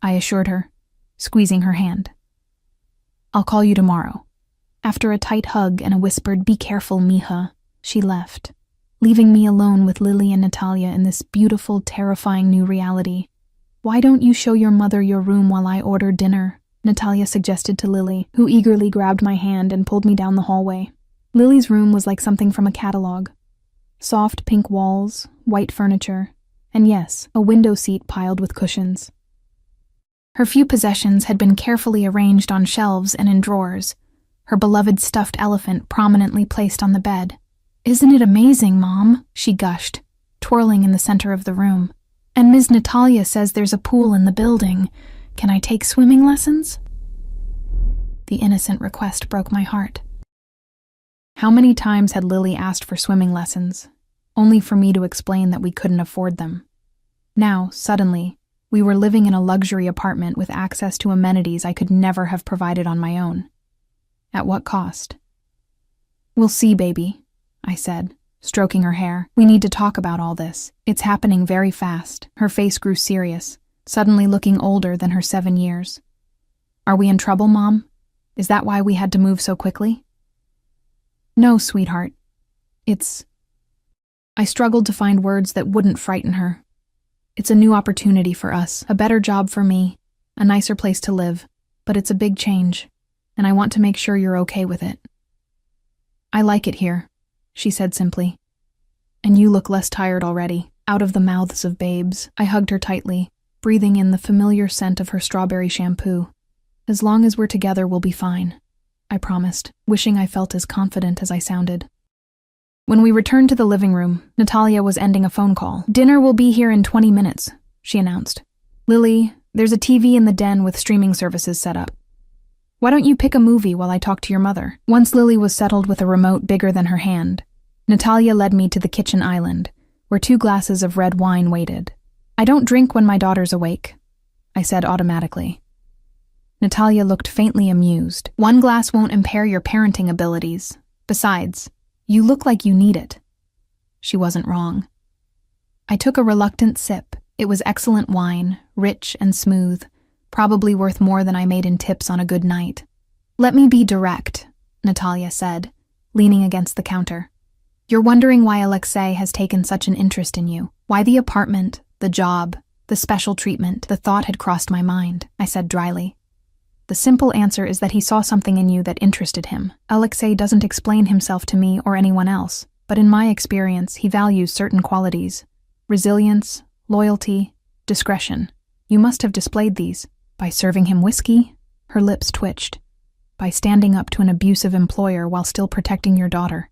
[SPEAKER 1] I assured her, squeezing her hand. I'll call you tomorrow. After a tight hug and a whispered, "Be careful, mija," she left, leaving me alone with Lily and Natalia in this beautiful, terrifying new reality. "Why don't you show your mother your room while I order dinner?" Natalia suggested to Lily, who eagerly grabbed my hand and pulled me down the hallway. Lily's room was like something from a catalog. Soft pink walls, white furniture, and yes, a window seat piled with cushions. Her few possessions had been carefully arranged on shelves and in drawers, her beloved stuffed elephant prominently placed on the bed. "Isn't it amazing, Mom?" she gushed, twirling in the center of the room. "And Ms. Natalia says there's a pool in the building. Can I take swimming lessons?" The innocent request broke my heart. How many times had Lily asked for swimming lessons, only for me to explain that we couldn't afford them? Now, suddenly, we were living in a luxury apartment with access to amenities I could never have provided on my own. At what cost? "We'll see, baby," I said, stroking her hair. "We need to talk about all this. It's happening very fast." Her face grew serious, suddenly looking older than her 7 years. "Are we in trouble, Mom? Is that why we had to move so quickly?" "No, sweetheart. I struggled to find words that wouldn't frighten her. "It's a new opportunity for us, a better job for me, a nicer place to live, but it's a big change, and I want to make sure you're okay with it." "I like it here," she said simply. "And you look less tired already, out of the mouths of babes." I hugged her tightly, breathing in the familiar scent of her strawberry shampoo. "As long as we're together, we'll be fine," I promised, wishing I felt as confident as I sounded. When we returned to the living room, Natalia was ending a phone call. "Dinner will be here in 20 minutes, she announced. "Lily, there's a TV in the den with streaming services set up. Why don't you pick a movie while I talk to your mother?" Once Lily was settled with a remote bigger than her hand, Natalia led me to the kitchen island, where 2 glasses of red wine waited. "I don't drink when my daughter's awake," I said automatically. Natalia looked faintly amused. "1 glass won't impair your parenting abilities. Besides, you look like you need it." She wasn't wrong. I took a reluctant sip. It was excellent wine, rich and smooth, probably worth more than I made in tips on a good night. "Let me be direct," Natalia said, leaning against the counter. "You're wondering why Alexei has taken such an interest in you. Why the apartment, the job, the special treatment." The thought had crossed my mind, I said dryly. "The simple answer is that he saw something in you that interested him. Alexei doesn't explain himself to me or anyone else, but in my experience, he values certain qualities: resilience, loyalty, discretion. You must have displayed these. By serving him whiskey?" Her lips twitched. "By standing up to an abusive employer while still protecting your daughter.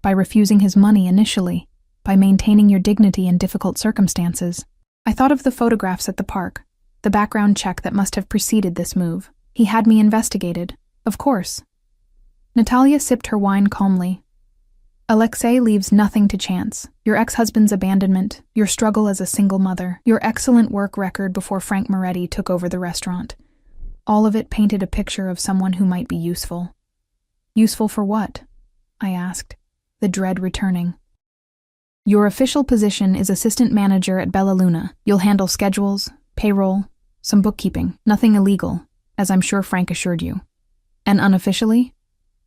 [SPEAKER 1] By refusing his money initially. By maintaining your dignity in difficult circumstances." I thought of the photographs at the park, the background check that must have preceded this move. He had me investigated, of course. Natalia sipped her wine calmly. "Alexei leaves nothing to chance. Your ex-husband's abandonment, your struggle as a single mother, your excellent work record before Frank Moretti took over the restaurant. All of it painted a picture of someone who might be useful." "Useful for what?" I asked, the dread returning. "Your official position is assistant manager at Bella Luna. You'll handle schedules, payroll, some bookkeeping. Nothing illegal, as I'm sure Frank assured you. And unofficially?"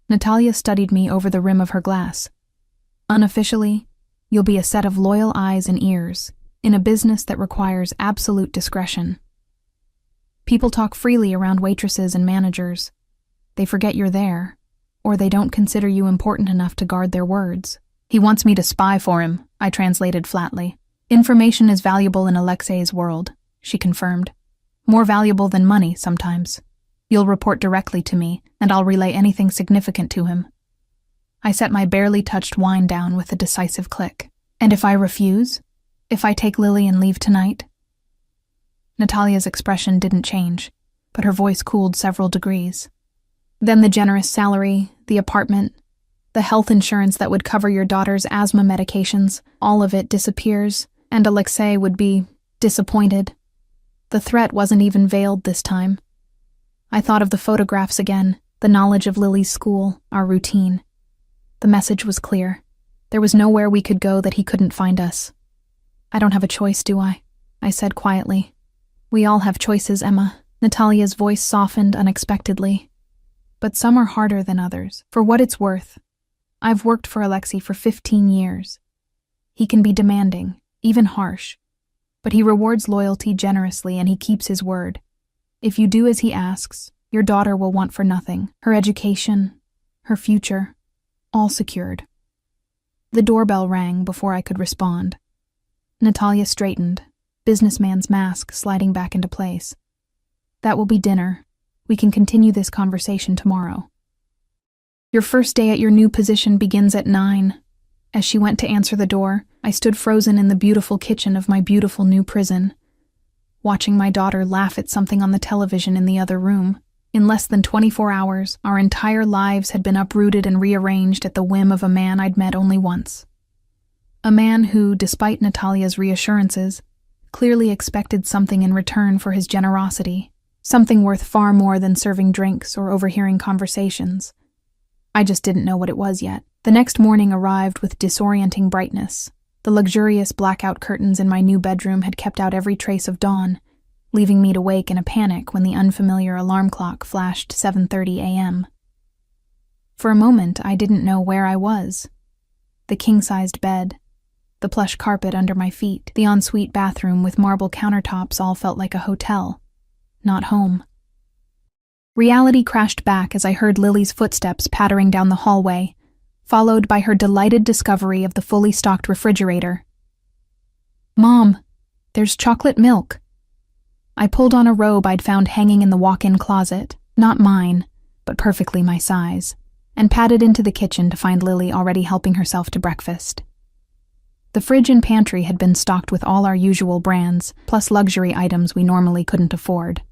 [SPEAKER 1] Natalia studied me over the rim of her glass. "Unofficially, you'll be a set of loyal eyes and ears, in a business that requires absolute discretion. People talk freely around waitresses and managers. They forget you're there, or they don't consider you important enough to guard their words." "He wants me to spy for him," I translated flatly. "Information is valuable in Alexei's world," she confirmed. "More valuable than money, sometimes. You'll report directly to me, and I'll relay anything significant to him." I set my barely touched wine down with a decisive click. "And if I refuse? If I take Lily and leave tonight?" Natalia's expression didn't change, but her voice cooled several degrees. "Then the generous salary, the apartment, the health insurance that would cover your daughter's asthma medications, all of it disappears, and Alexei would be disappointed." The threat wasn't even veiled this time. I thought of the photographs again, the knowledge of Lily's school, our routine. The message was clear. There was nowhere we could go that he couldn't find us. "I don't have a choice, do I?" I said quietly. We all have choices, Emma. Natalia's voice softened unexpectedly. But some are harder than others. For what it's worth, I've worked for Alexei for 15 years. He can be demanding, even harsh, but he rewards loyalty generously and he keeps his word. If you do as he asks, your daughter will want for nothing. Her education, her future, all secured. The doorbell rang before I could respond. Natalia straightened, businessman's mask sliding back into place. That will be dinner. We can continue this conversation tomorrow. Your first day at your new position begins at 9. As she went to answer the door, I stood frozen in the beautiful kitchen of my beautiful new prison, watching my daughter laugh at something on the television in the other room. In less than 24 hours, our entire lives had been uprooted and rearranged at the whim of a man I'd met only once. A man who, despite Natalia's reassurances, clearly expected something in return for his generosity, something worth far more than serving drinks or overhearing conversations. I just didn't know what it was yet. The next morning arrived with disorienting brightness. The luxurious blackout curtains in my new bedroom had kept out every trace of dawn, leaving me to wake in a panic when the unfamiliar alarm clock flashed 7:30 a.m. For a moment, I didn't know where I was. The king-sized bed, the plush carpet under my feet, the ensuite bathroom with marble countertops all felt like a hotel, not home. Reality crashed back as I heard Lily's footsteps pattering down the hallway, followed by her delighted discovery of the fully stocked refrigerator. "Mom, there's chocolate milk." I pulled on a robe I'd found hanging in the walk-in closet, not mine, but perfectly my size, and padded into the kitchen to find Lily already helping herself to breakfast. The fridge and pantry had been stocked with all our usual brands, plus luxury items we normally couldn't afford.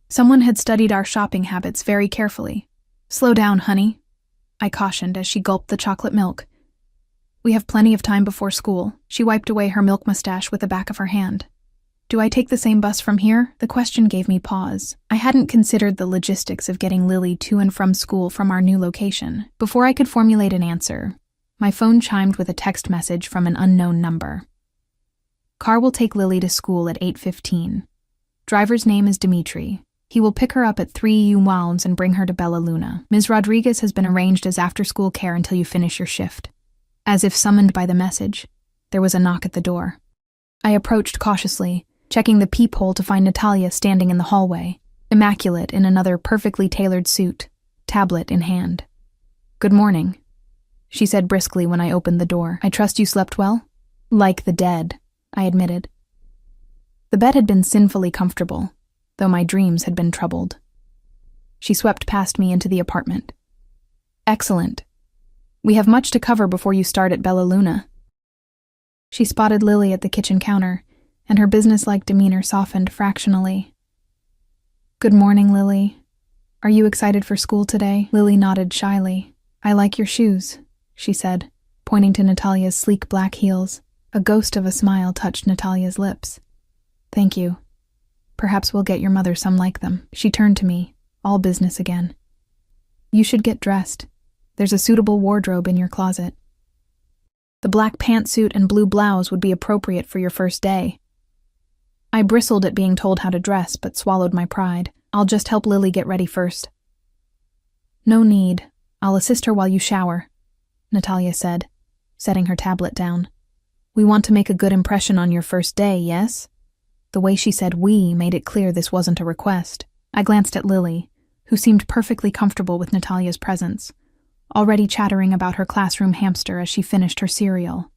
[SPEAKER 1] Someone had studied our shopping habits very carefully. "Slow down, honey," I cautioned as she gulped the chocolate milk. "We have plenty of time before school." She wiped away her milk mustache with the back of her hand. "Do I take the same bus from here?" The question gave me pause. I hadn't considered the logistics of getting Lily to and from school from our new location. Before I could formulate an answer, my phone chimed with a text message from an unknown number. "Car will take Lily to school at 8:15. Driver's name is Dimitri. He will pick her up at 3 Mounds and bring her to Bella Luna. Ms. Rodriguez has been arranged as after-school care until you finish your shift." As if summoned by the message, there was a knock at the door. I approached cautiously, checking the peephole to find Natalia standing in the hallway, immaculate in another perfectly tailored suit, tablet in hand. "Good morning," she said briskly when I opened the door. "I trust you slept well?" "Like the dead," I admitted. The bed had been sinfully comfortable, though my dreams had been troubled. She swept past me into the apartment. "Excellent. We have much to cover before you start at Bella Luna." She spotted Lily at the kitchen counter, and her businesslike demeanor softened fractionally. "Good morning, Lily. Are you excited for school today?" Lily nodded shyly. "I like your shoes," she said, pointing to Natalia's sleek black heels. A ghost of a smile touched Natalia's lips. "Thank you. Perhaps we'll get your mother some like them." She turned to me, all business again. "You should get dressed. There's a suitable wardrobe in your closet. The black pantsuit and blue blouse would be appropriate for your first day." I bristled at being told how to dress, but swallowed my pride. "I'll just help Lily get ready first." "No need. I'll assist her while you shower," Natalia said, setting her tablet down. "We want to make a good impression on your first day, yes?" The way she said "we" made it clear this wasn't a request. I glanced at Lily, who seemed perfectly comfortable with Natalia's presence, already chattering about her classroom hamster as she finished her cereal.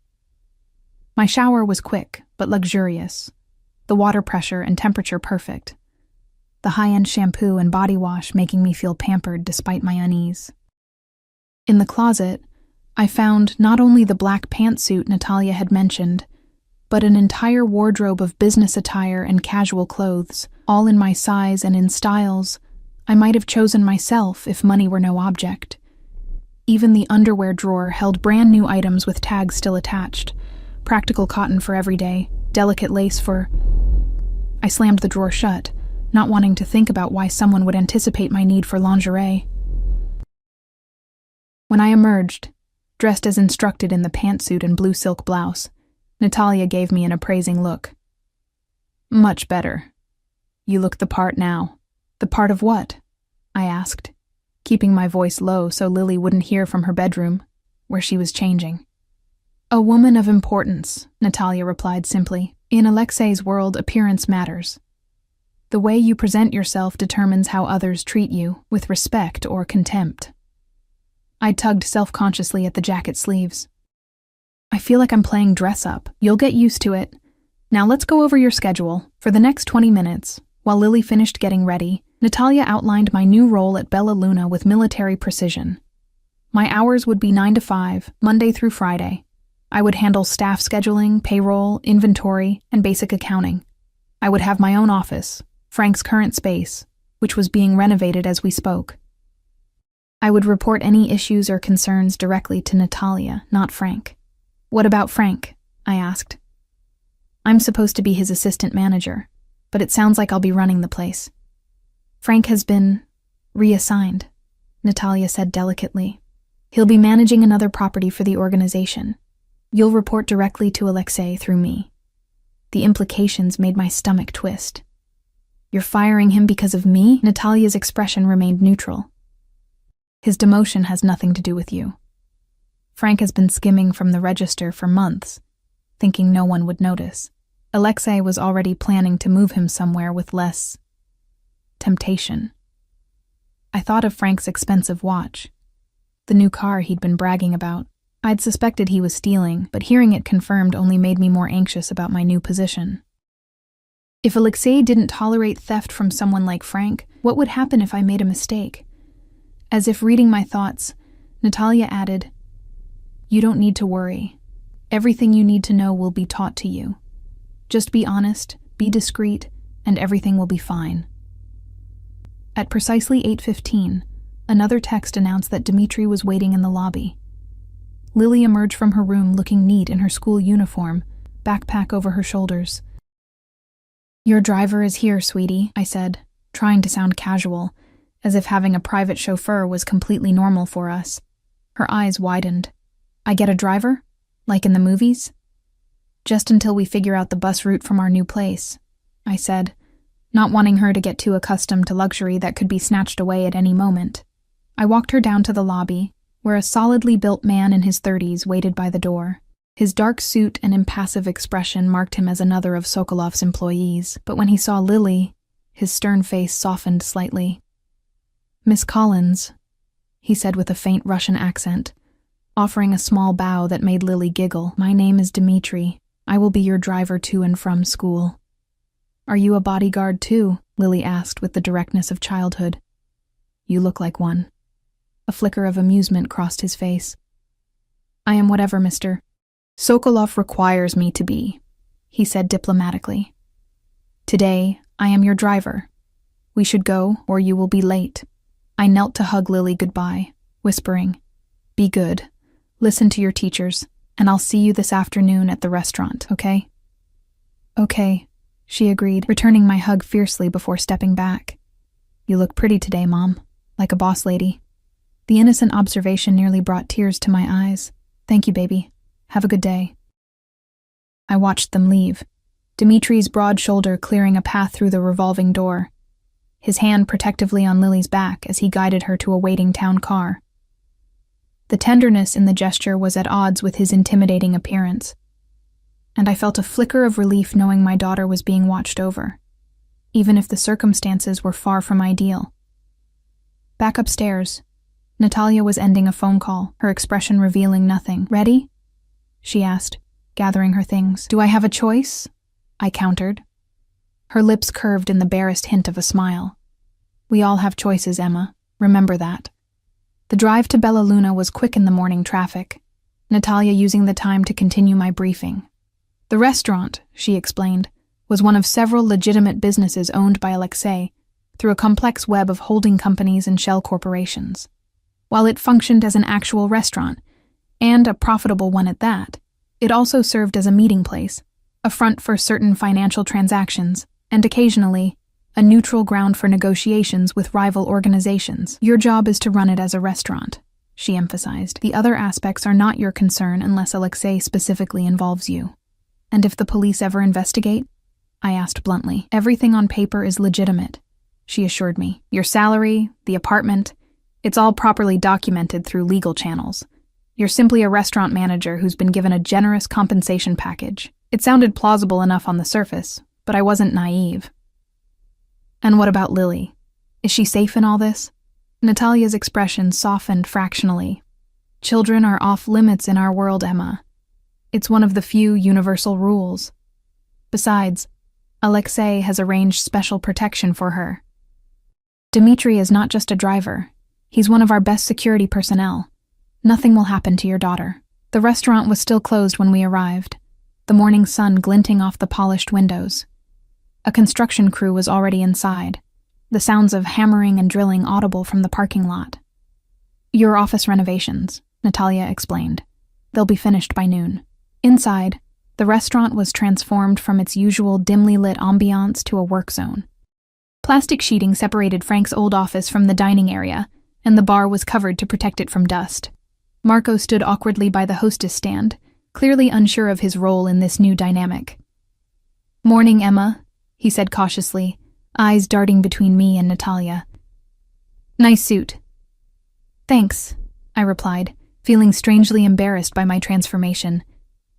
[SPEAKER 1] My shower was quick, but luxurious, the water pressure and temperature perfect, the high-end shampoo and body wash making me feel pampered despite my unease. In the closet, I found not only the black pantsuit Natalia had mentioned, but an entire wardrobe of business attire and casual clothes, all in my size and in styles I might have chosen myself if money were no object. Even the underwear drawer held brand new items with tags still attached, practical cotton for every day, delicate lace for... I slammed the drawer shut, not wanting to think about why someone would anticipate my need for lingerie. When I emerged, dressed as instructed in the pantsuit and blue silk blouse, Natalia gave me an appraising look. "Much better. You look the part now. The part of what? I asked, keeping my voice low so Lily wouldn't hear from her bedroom, where she was changing. A woman of importance, Natalia replied simply. In Alexei's world, appearance matters. The way you present yourself determines how others treat you, with respect or contempt. I tugged self-consciously at the jacket sleeves. I feel like I'm playing dress-up. You'll get used to it. Now let's go over your schedule. For the next 20 minutes, while Lily finished getting ready, Natalia outlined my new role at Bella Luna with military precision. My hours would be 9 to 5, Monday through Friday. I would handle staff scheduling, payroll, inventory, and basic accounting. I would have my own office, Frank's current space, which was being renovated as we spoke. I would report any issues or concerns directly to Natalia, not Frank. What about Frank? I asked. I'm supposed to be his assistant manager, but it sounds like I'll be running the place. Frank has been reassigned, Natalia said delicately. He'll be managing another property for the organization. You'll report directly to Alexei through me. The implications made my stomach twist. You're firing him because of me? Natalia's expression remained neutral. His demotion has nothing to do with you. Frank has been skimming from the register for months, thinking no one would notice. Alexei was already planning to move him somewhere with less temptation. I thought of Frank's expensive watch, the new car he'd been bragging about. I'd suspected he was stealing, but hearing it confirmed only made me more anxious about my new position. If Alexei didn't tolerate theft from someone like Frank, what would happen if I made a mistake? As if reading my thoughts, Natalia added, You don't need to worry. Everything you need to know will be taught to you. Just be honest, be discreet, and everything will be fine. At precisely 8:15, another text announced that Dmitri was waiting in the lobby. Lily emerged from her room looking neat in her school uniform, backpack over her shoulders. Your driver is here, sweetie, I said, trying to sound casual, as if having a private chauffeur was completely normal for us. Her eyes widened. I get a driver? Like in the movies? Just until we figure out the bus route from our new place, I said, not wanting her to get too accustomed to luxury that could be snatched away at any moment. I walked her down to the lobby, where a solidly built man in his 30s waited by the door. His dark suit and impassive expression marked him as another of Sokolov's employees, but when he saw Lily, his stern face softened slightly. Miss Collins, he said with a faint Russian accent, offering a small bow that made Lily giggle. My name is Dmitri. I will be your driver to and from school. Are you a bodyguard too? Lily asked with the directness of childhood. You look like one. A flicker of amusement crossed his face. I am whatever, Mr. Sokolov requires me to be, he said diplomatically. Today, I am your driver. We should go, or you will be late. I knelt to hug Lily goodbye, whispering, Be good. Listen to your teachers, and I'll see you this afternoon at the restaurant, okay? Okay, she agreed, returning my hug fiercely before stepping back. You look pretty today, Mom, like a boss lady. The innocent observation nearly brought tears to my eyes. Thank you, baby. Have a good day. I watched them leave, Dimitri's broad shoulder clearing a path through the revolving door, his hand protectively on Lily's back as he guided her to a waiting town car. The tenderness in the gesture was at odds with his intimidating appearance, and I felt a flicker of relief knowing my daughter was being watched over, even if the circumstances were far from ideal. Back upstairs, Natalia was ending a phone call, her expression revealing nothing. Ready? She asked, gathering her things. Do I have a choice? I countered. Her lips curved in the barest hint of a smile. We all have choices, Emma. Remember that. The drive to Bella Luna was quick in the morning traffic, Natalia using the time to continue my briefing. The restaurant, she explained, was one of several legitimate businesses owned by Alexei through a complex web of holding companies and shell corporations. While it functioned as an actual restaurant, and a profitable one at that, it also served as a meeting place, a front for certain financial transactions, and occasionally, a neutral ground for negotiations with rival organizations. Your job is to run it as a restaurant, she emphasized. The other aspects are not your concern unless Alexei specifically involves you. And if the police ever investigate, I asked bluntly. Everything on paper is legitimate, she assured me. Your salary, the apartment, it's all properly documented through legal channels. You're simply a restaurant manager who's been given a generous compensation package. It sounded plausible enough on the surface, but I wasn't naive. And what about Lily? Is she safe in all this? Natalia's expression softened fractionally. Children are off limits in our world, Emma. It's one of the few universal rules. Besides, Alexei has arranged special protection for her. Dmitri is not just a driver. He's one of our best security personnel. Nothing will happen to your daughter. The restaurant was still closed when we arrived, the morning sun glinting off the polished windows. A construction crew was already inside, the sounds of hammering and drilling audible from the parking lot. Your office renovations, Natalia explained. They'll be finished by noon. Inside, the restaurant was transformed from its usual dimly lit ambiance to a work zone. Plastic sheeting separated Frank's old office from the dining area, and the bar was covered to protect it from dust. Marco stood awkwardly by the hostess stand, clearly unsure of his role in this new dynamic. "Morning, Emma," he said cautiously, eyes darting between me and Natalia. "Nice suit." "Thanks," I replied, feeling strangely embarrassed by my transformation.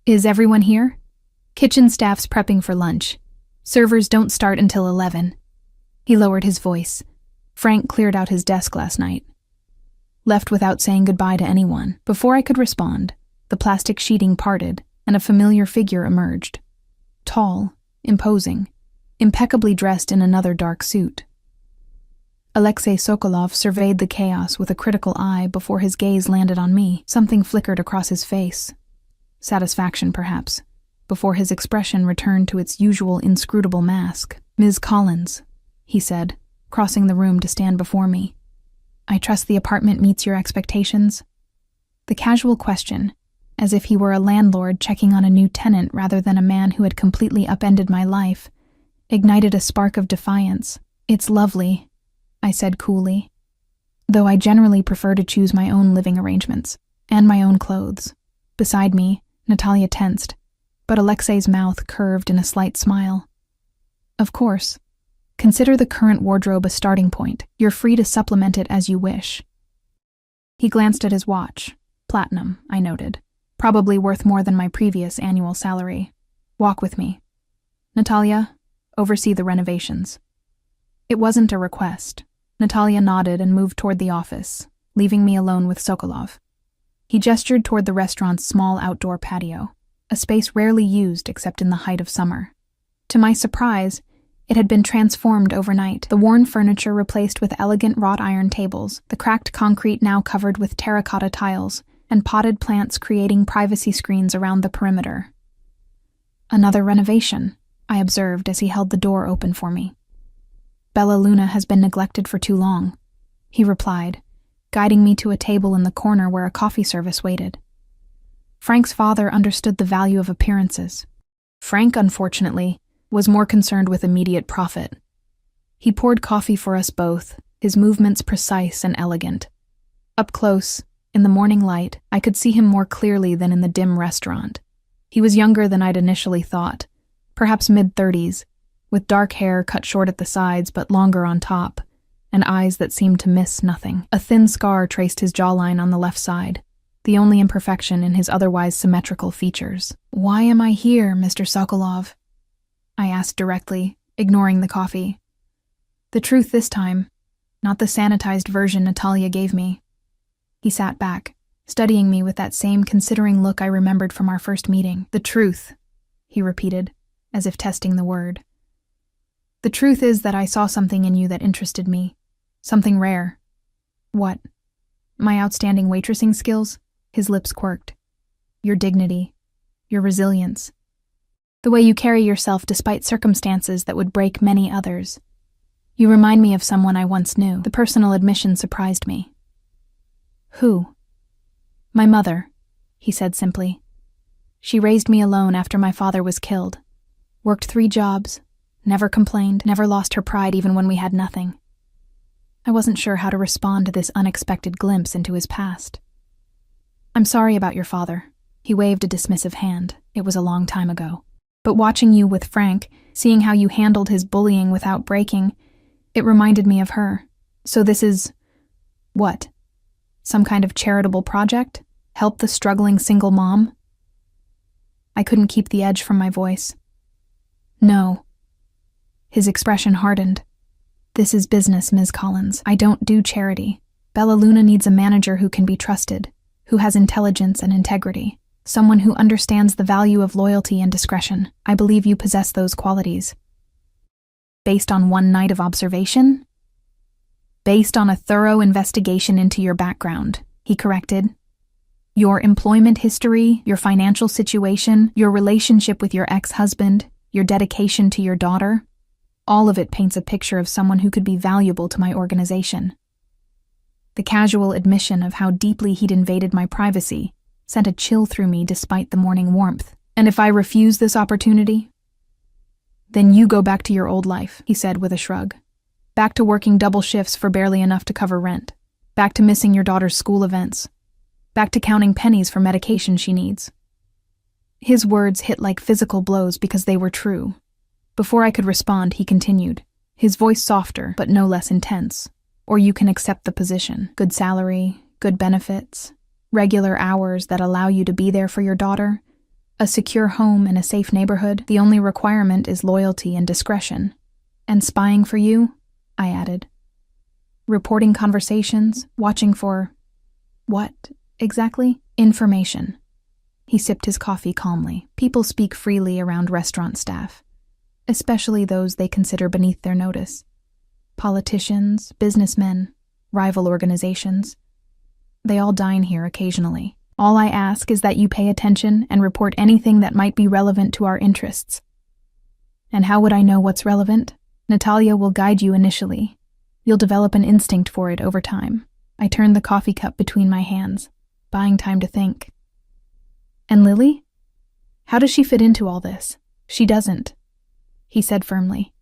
[SPEAKER 1] "Is everyone here?" "Kitchen staff's prepping for lunch. Servers don't start until 11. He lowered his voice. Frank cleared out his desk last night. Left without saying goodbye to anyone. Before I could respond, the plastic sheeting parted and a familiar figure emerged. Tall, imposing, impeccably dressed in another dark suit. Alexei Sokolov surveyed the chaos with a critical eye before his gaze landed on me. Something flickered across his face. Satisfaction, perhaps, before his expression returned to its usual inscrutable mask. "Ms. Collins," he said, crossing the room to stand before me. "I trust the apartment meets your expectations?" The casual question, as if he were a landlord checking on a new tenant rather than a man who had completely upended my life, ignited a spark of defiance. "It's lovely," I said coolly, though I generally prefer to choose my own living arrangements, and my own clothes. Beside me, Natalia tensed, but Alexei's mouth curved in a slight smile. "Of course. Consider the current wardrobe a starting point. You're free to supplement it as you wish." He glanced at his watch. Platinum, I noted. Probably worth more than my previous annual salary. "Walk with me. Natalia, oversee the renovations." It wasn't a request. Natalia nodded and moved toward the office, leaving me alone with Sokolov. He gestured toward the restaurant's small outdoor patio, a space rarely used except in the height of summer. To my surprise, it had been transformed overnight, the worn furniture replaced with elegant wrought iron tables, the cracked concrete now covered with terracotta tiles, and potted plants creating privacy screens around the perimeter. "Another renovation," I observed as he held the door open for me. "Bella Luna has been neglected for too long," he replied, guiding me to a table in the corner where a coffee service waited. Frank's father understood the value of appearances. Frank, unfortunately, was more concerned with immediate profit. He poured coffee for us both, his movements precise and elegant. Up close, in the morning light, I could see him more clearly than in the dim restaurant. He was younger than I'd initially thought, perhaps mid-30s, with dark hair cut short at the sides but longer on top, and eyes that seemed to miss nothing. A thin scar traced his jawline on the left side, the only imperfection in his otherwise symmetrical features. "Why am I here, Mr. Sokolov?" I asked directly, ignoring the coffee. The truth this time, not the sanitized version Natalia gave me. He sat back, studying me with that same considering look I remembered from our first meeting. "The truth," he repeated, as if testing the word. "The truth is that I saw something in you that interested me. Something rare." "What?" "My outstanding waitressing skills?" His lips quirked. "Your dignity. Your resilience. The way you carry yourself despite circumstances that would break many others. You remind me of someone I once knew." The personal admission surprised me. "Who?" "My mother," he said simply. "She raised me alone after my father was killed. Worked 3 jobs, never complained, never lost her pride even when we had nothing." I wasn't sure how to respond to this unexpected glimpse into his past. "I'm sorry about your father." He waved a dismissive hand. "It was a long time ago." But watching you with Frank, seeing how you handled his bullying without breaking, it reminded me of her. So this is… what? Some kind of charitable project? Help the struggling single mom? I couldn't keep the edge from my voice. No. His expression hardened. This is business, Ms. Collins. I don't do charity. Bella Luna needs a manager who can be trusted, who has intelligence and integrity, someone who understands the value of loyalty and discretion. I believe you possess those qualities. Based on one night of observation? Based on a thorough investigation into your background, he corrected. Your employment history, your financial situation, your relationship with your ex-husband, your dedication to your daughter, all of it paints a picture of someone who could be valuable to my organization. The casual admission of how deeply he'd invaded my privacy sent a chill through me despite the morning warmth. And if I refuse this opportunity? Then you go back to your old life, he said with a shrug. Back to working double shifts for barely enough to cover rent. Back to missing your daughter's school events. Back to counting pennies for medication she needs. His words hit like physical blows because they were true. Before I could respond, he continued, his voice softer but no less intense. Or you can accept the position. Good salary, good benefits, regular hours that allow you to be there for your daughter, a secure home in a safe neighborhood. The only requirement is loyalty and discretion. And spying for you, I added. Reporting conversations, watching for… what, exactly? Information. He sipped his coffee calmly. People speak freely around restaurant staff, especially those they consider beneath their notice. Politicians, businessmen, rival organizations. They all dine here occasionally. All I ask is that you pay attention and report anything that might be relevant to our interests. And how would I know what's relevant? Natalia will guide you initially. You'll develop an instinct for it over time. I turned the coffee cup between my hands, buying time to think. And Lily? How does she fit into all this? She doesn't, he said firmly.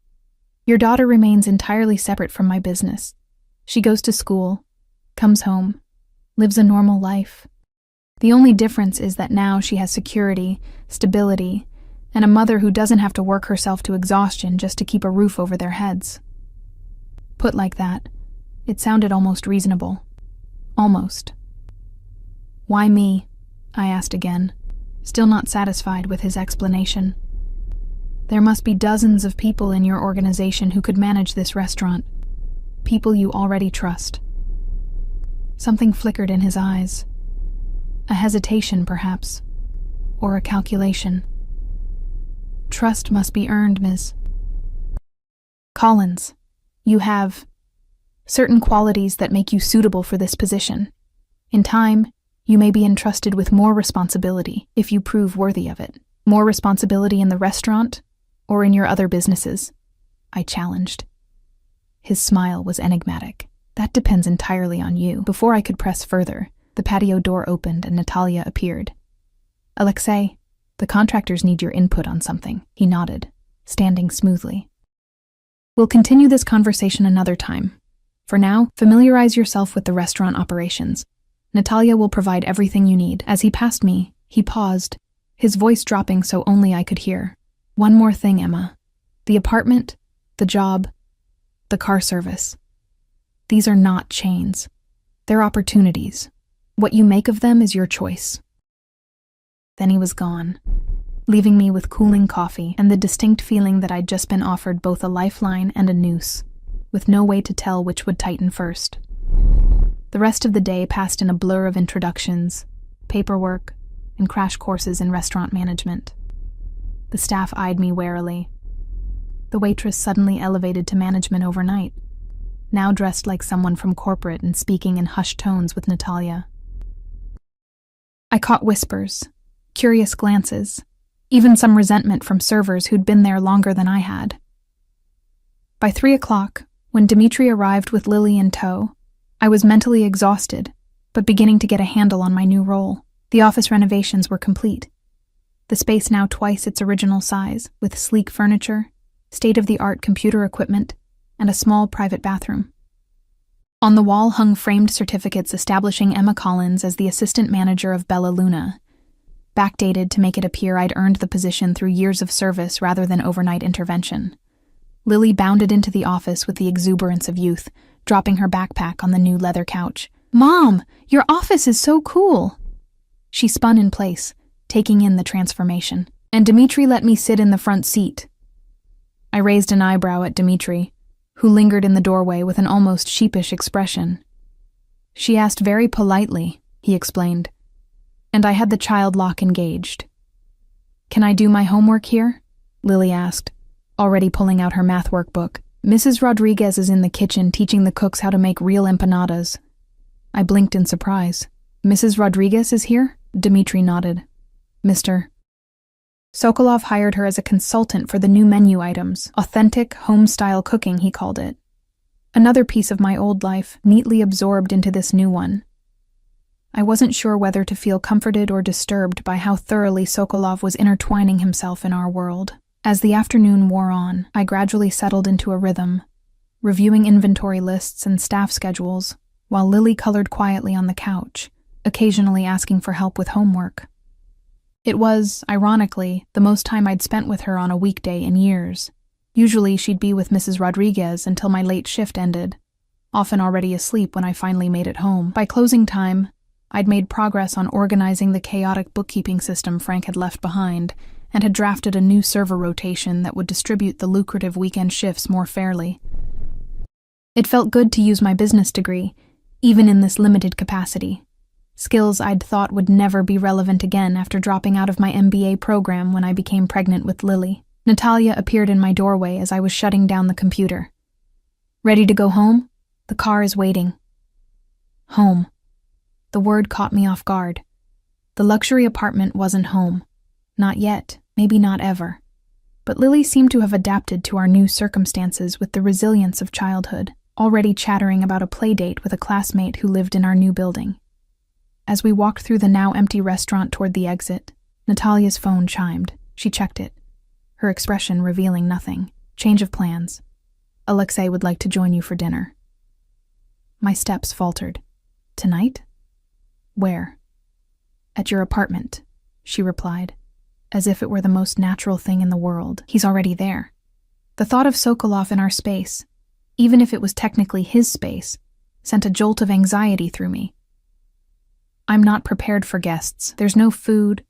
[SPEAKER 1] Your daughter remains entirely separate from my business. She goes to school, comes home, lives a normal life. The only difference is that now she has security, stability, and a mother who doesn't have to work herself to exhaustion just to keep a roof over their heads. Put like that, it sounded almost reasonable. Almost. Why me? I asked again, still not satisfied with his explanation. There must be dozens of people in your organization who could manage this restaurant. People you already trust. Something flickered in his eyes. A hesitation, perhaps. Or a calculation. Trust must be earned, Ms. Collins. You have certain qualities that make you suitable for this position. In time, you may be entrusted with more responsibility if you prove worthy of it. More responsibility in the restaurant or in your other businesses, I challenged. His smile was enigmatic. That depends entirely on you. Before I could press further, the patio door opened and Natalia appeared. Alexei, the contractors need your input on something, he nodded, standing smoothly. We'll continue this conversation another time. For now, familiarize yourself with the restaurant operations. Natalia will provide everything you need. As he passed me, he paused, his voice dropping so only I could hear. One more thing, Emma. The apartment, the job, the car service. These are not chains. They're opportunities. What you make of them is your choice. Then he was gone, leaving me with cooling coffee and the distinct feeling that I'd just been offered both a lifeline and a noose, with no way to tell which would tighten first. The rest of the day passed in a blur of introductions, paperwork, and crash courses in restaurant management. The staff eyed me warily. The waitress suddenly elevated to management overnight, now dressed like someone from corporate and speaking in hushed tones with Natalia. I caught whispers, curious glances, even some resentment from servers who'd been there longer than I had. By 3 o'clock, when Dimitri arrived with Lily in tow, I was mentally exhausted, but beginning to get a handle on my new role. The office renovations were complete. The space now twice its original size, with sleek furniture, state-of-the-art computer equipment, and a small private bathroom. On the wall hung framed certificates establishing Emma Collins as the assistant manager of Bella Luna, backdated to make it appear I'd earned the position through years of service rather than overnight intervention. Lily bounded into the office with the exuberance of youth, dropping her backpack on the new leather couch. "Mom, your office is so cool!" She spun in place, taking in the transformation. "And Dimitri let me sit in the front seat." I raised an eyebrow at Dimitri, who lingered in the doorway with an almost sheepish expression. "She asked very politely," he explained, "and I had the child lock engaged." "Can I do my homework here?" Lily asked, already pulling out her math workbook. "Mrs. Rodriguez is in the kitchen teaching the cooks how to make real empanadas." I blinked in surprise. "Mrs. Rodriguez is here?" Dimitri nodded. "Mr. Sokolov hired her as a consultant for the new menu items, authentic, home-style cooking, he called it. Another piece of my old life, neatly absorbed into this new one. I wasn't sure whether to feel comforted or disturbed by how thoroughly Sokolov was intertwining himself in our world. As the afternoon wore on, I gradually settled into a rhythm, reviewing inventory lists and staff schedules, while Lily colored quietly on the couch, occasionally asking for help with homework. It was, ironically, the most time I'd spent with her on a weekday in years. Usually she'd be with Mrs. Rodriguez until my late shift ended, often already asleep when I finally made it home. By closing time, I'd made progress on organizing the chaotic bookkeeping system Frank had left behind, and had drafted a new server rotation that would distribute the lucrative weekend shifts more fairly. It felt good to use my business degree, even in this limited capacity. Skills I'd thought would never be relevant again after dropping out of my MBA program when I became pregnant with Lily. Natalia appeared in my doorway as I was shutting down the computer. "Ready to go home? The car is waiting." Home. The word caught me off guard. The luxury apartment wasn't home. Not yet, maybe not ever. But Lily seemed to have adapted to our new circumstances with the resilience of childhood, already chattering about a play date with a classmate who lived in our new building. As we walked through the now empty restaurant toward the exit, Natalia's phone chimed. She checked it, her expression revealing nothing. "Change of plans. Alexei would like to join you for dinner." My steps faltered. "Tonight? Where?" "At your apartment," she replied, as if it were the most natural thing in the world. "He's already there." The thought of Sokolov in our space, even if it was technically his space, sent a jolt of anxiety through me. "I'm not prepared for guests. There's no food.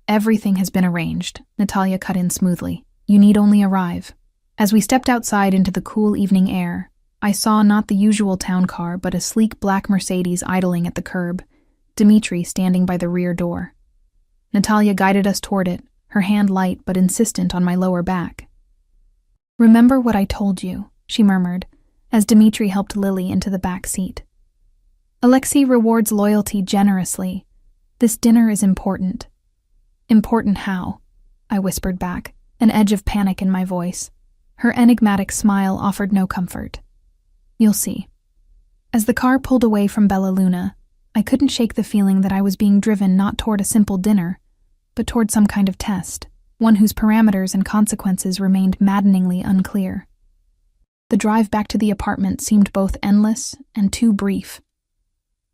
[SPEAKER 1] Everything has been arranged," Natalia cut in smoothly. "You need only arrive." As we stepped outside into the cool evening air, I saw not the usual town car, but a sleek black Mercedes idling at the curb, Dimitri standing by the rear door. Natalia guided us toward it, her hand light but insistent on my lower back. "Remember what I told you," she murmured, as Dimitri helped Lily into the back seat. "Alexei rewards loyalty generously. This dinner is important." "Important how?" I whispered back, an edge of panic in my voice. Her enigmatic smile offered no comfort. "You'll see." As the car pulled away from Bella Luna, I couldn't shake the feeling that I was being driven not toward a simple dinner, but toward some kind of test, one whose parameters and consequences remained maddeningly unclear. The drive back to the apartment seemed both endless and too brief.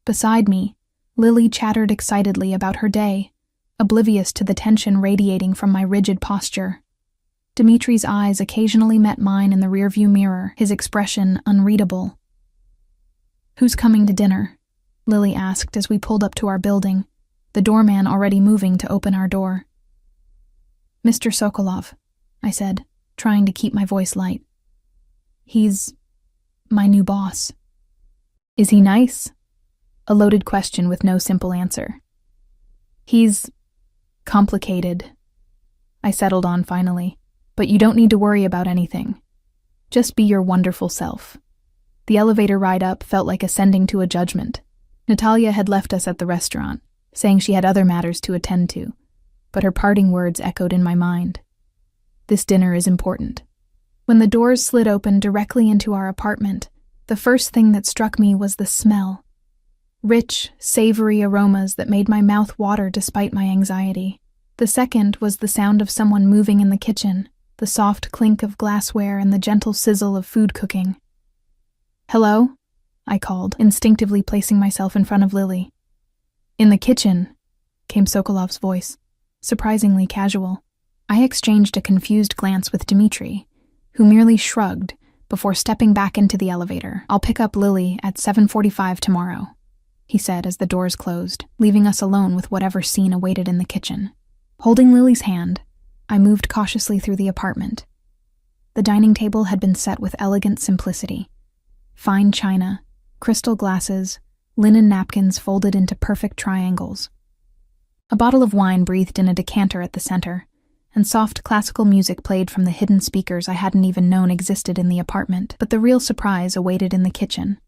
[SPEAKER 1] Beside me, Lily chattered excitedly about her day, oblivious to the tension radiating from my rigid posture. Dimitri's eyes occasionally met mine in the rearview mirror, his expression unreadable. "Who's coming to dinner?" Lily asked as we pulled up to our building, the doorman already moving to open our door. "Mr. Sokolov," I said, trying to keep my voice light. "He's my new boss." "Is he nice?" A loaded question with no simple answer. "He's complicated," I settled on finally, "but you don't need to worry about anything. Just be your wonderful self." The elevator ride up felt like ascending to a judgment. Natalia had left us at the restaurant, saying she had other matters to attend to, but her parting words echoed in my mind. This dinner is important. When the doors slid open directly into our apartment, the first thing that struck me was the smell. Rich, savory aromas that made my mouth water despite my anxiety. The second was the sound of someone moving in the kitchen, the soft clink of glassware and the gentle sizzle of food cooking. "Hello?" I called, instinctively placing myself in front of Lily. "In the kitchen," came Sokolov's voice. surprisingly casual. I exchanged a confused glance with Dmitri, who merely shrugged before stepping back into the elevator. "I'll pick up Lily at 7:45 tomorrow," he said as the doors closed, leaving us alone with whatever scene awaited in the kitchen. Holding Lily's hand, I moved cautiously through the apartment. The dining table had been set with elegant simplicity. Fine china, crystal glasses, linen napkins folded into perfect triangles. A bottle of wine breathed in a decanter at the center, and soft classical music played from the hidden speakers I hadn't even known existed in the apartment. But the real surprise awaited in the kitchen,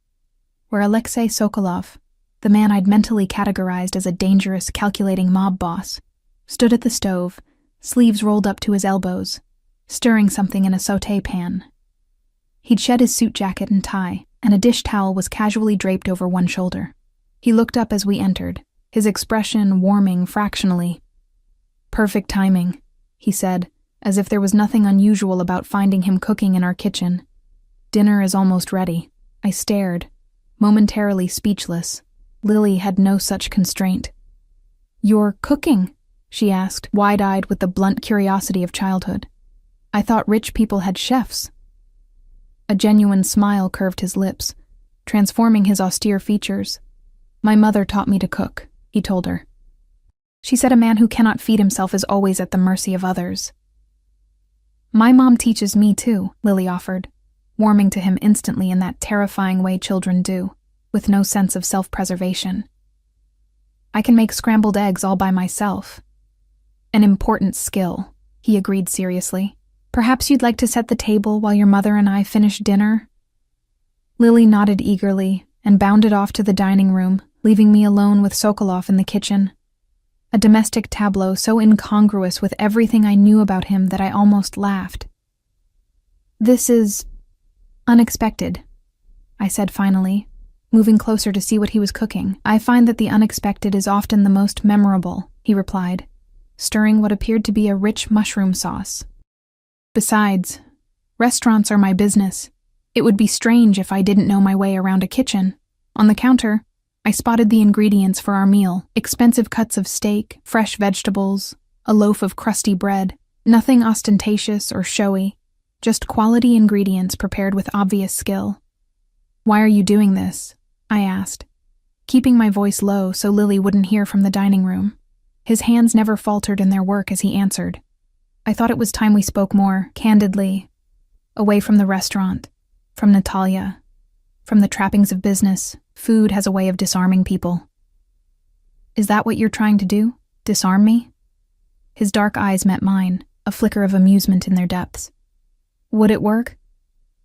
[SPEAKER 1] where Alexei Sokolov, the man I'd mentally categorized as a dangerous, calculating mob boss, stood at the stove, sleeves rolled up to his elbows, stirring something in a sauté pan. He'd shed his suit jacket and tie, and a dish towel was casually draped over one shoulder. He looked up as we entered, his expression warming fractionally. "Perfect timing," he said, as if there was nothing unusual about finding him cooking in our kitchen. "Dinner is almost ready." I stared, momentarily speechless. Lily had no such constraint. "You're cooking?" she asked, wide-eyed with the blunt curiosity of childhood. "I thought rich people had chefs." A genuine smile curved his lips, transforming his austere features. "My mother taught me to cook," he told her. "She said a man who cannot feed himself is always at the mercy of others." "My mom teaches me too," Lily offered, warming to him instantly in that terrifying way children do, with no sense of self-preservation. "I can make scrambled eggs all by myself." "An important skill," he agreed seriously. "Perhaps you'd like to set the table while your mother and I finish dinner?" Lily nodded eagerly and bounded off to the dining room, leaving me alone with Sokolov in the kitchen. A domestic tableau so incongruous with everything I knew about him that I almost laughed. "This is unexpected," I said finally, moving closer to see what he was cooking. "I find that the unexpected is often the most memorable," he replied, stirring what appeared to be a rich mushroom sauce. "Besides, restaurants are my business. It would be strange if I didn't know my way around a kitchen." On the counter, I spotted the ingredients for our meal: expensive cuts of steak, fresh vegetables, a loaf of crusty bread. Nothing ostentatious or showy, just quality ingredients prepared with obvious skill. "Why are you doing this?" I asked, keeping my voice low so Lily wouldn't hear from the dining room. His hands never faltered in their work as he answered. "I thought it was time we spoke more candidly, away from the restaurant, from Natalia, from the trappings of business. Food has a way of disarming people." "Is that what you're trying to do? Disarm me?" His dark eyes met mine, a flicker of amusement in their depths. "Would it work?"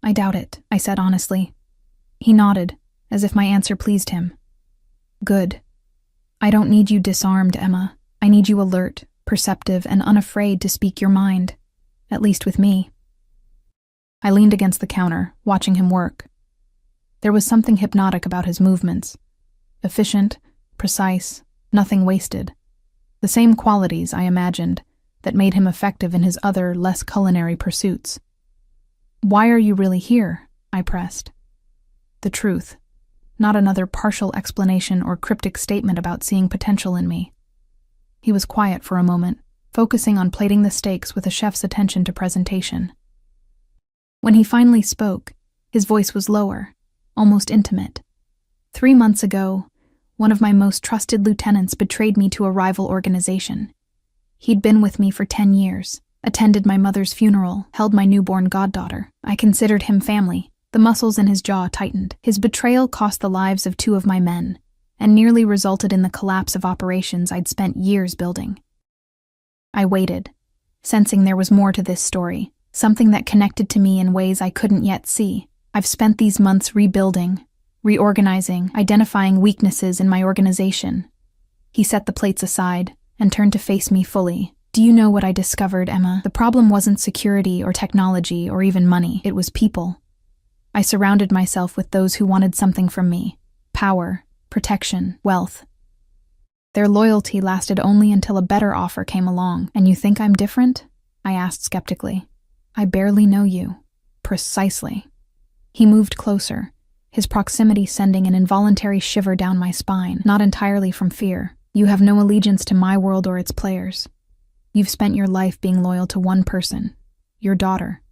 [SPEAKER 1] "I doubt it," I said honestly. He nodded, as if my answer pleased him. "Good. I don't need you disarmed, Emma. I need you alert, perceptive, and unafraid to speak your mind, at least with me." I leaned against the counter, watching him work. There was something hypnotic about his movements. Efficient, precise, nothing wasted. The same qualities, I imagined, that made him effective in his other, less culinary pursuits. "Why are you really here?" I pressed. The truth, not another partial explanation or cryptic statement about seeing potential in me. He was quiet for a moment, focusing on plating the steaks with a chef's attention to presentation. When he finally spoke, his voice was lower, almost intimate. 3 months ago, one of my most trusted lieutenants betrayed me to a rival organization. He'd been with me for 10 years, attended my mother's funeral, held my newborn goddaughter. I considered him family. The muscles in his jaw tightened. His betrayal cost the lives of 2 of my men, and nearly resulted in the collapse of operations I'd spent years building. I waited, sensing there was more to this story, something that connected to me in ways I couldn't yet see. I've spent these months rebuilding, reorganizing, identifying weaknesses in my organization. He set the plates aside and turned to face me fully. "Do you know what I discovered, Emma? The problem wasn't security or technology or even money. It was people. I surrounded myself with those who wanted something from me: power, protection, wealth. Their loyalty lasted only until a better offer came along." "And you think I'm different?" I asked skeptically. "I barely know you." "Precisely." He moved closer, his proximity sending an involuntary shiver down my spine, not entirely from fear. "You have no allegiance to my world or its players. You've spent your life being loyal to one person, your daughter,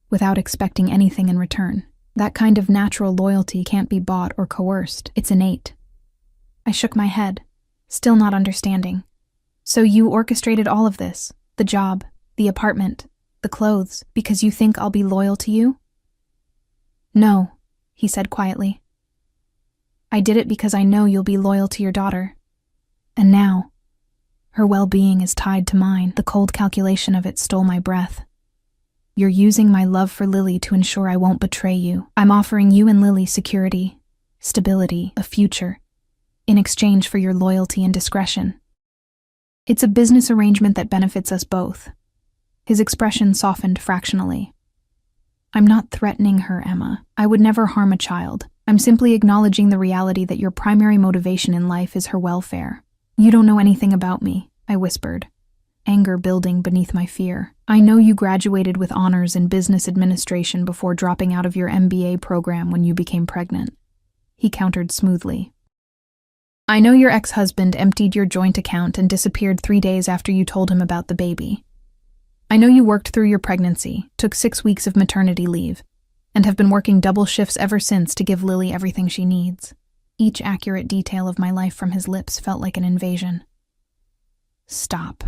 [SPEAKER 1] without expecting anything in return. That kind of natural loyalty can't be bought or coerced. It's innate. I shook my head, still not understanding. So you orchestrated all of this, the job, the apartment, the clothes, because you think I'll be loyal to you? No, he said quietly. I did it because I know you'll be loyal to your daughter. And now, her well-being is tied to mine. The cold calculation of it stole my breath. You're using my love for Lily to ensure I won't betray you. I'm offering you and Lily security, stability, a future, in exchange for your loyalty and discretion. It's a business arrangement that benefits us both. His expression softened fractionally. I'm not threatening her, Emma. I would never harm a child. I'm simply acknowledging the reality that your primary motivation in life is her welfare. You don't know anything about me, I whispered, anger building beneath my fear. I know you graduated with honors in business administration before dropping out of your MBA program when you became pregnant. He countered smoothly. I know your ex-husband emptied your joint account and disappeared 3 days after you told him about the baby. I know you worked through your pregnancy, took 6 weeks of maternity leave, and have been working double shifts ever since to give Lily everything she needs. Each accurate detail of my life from his lips felt like an invasion. Stop.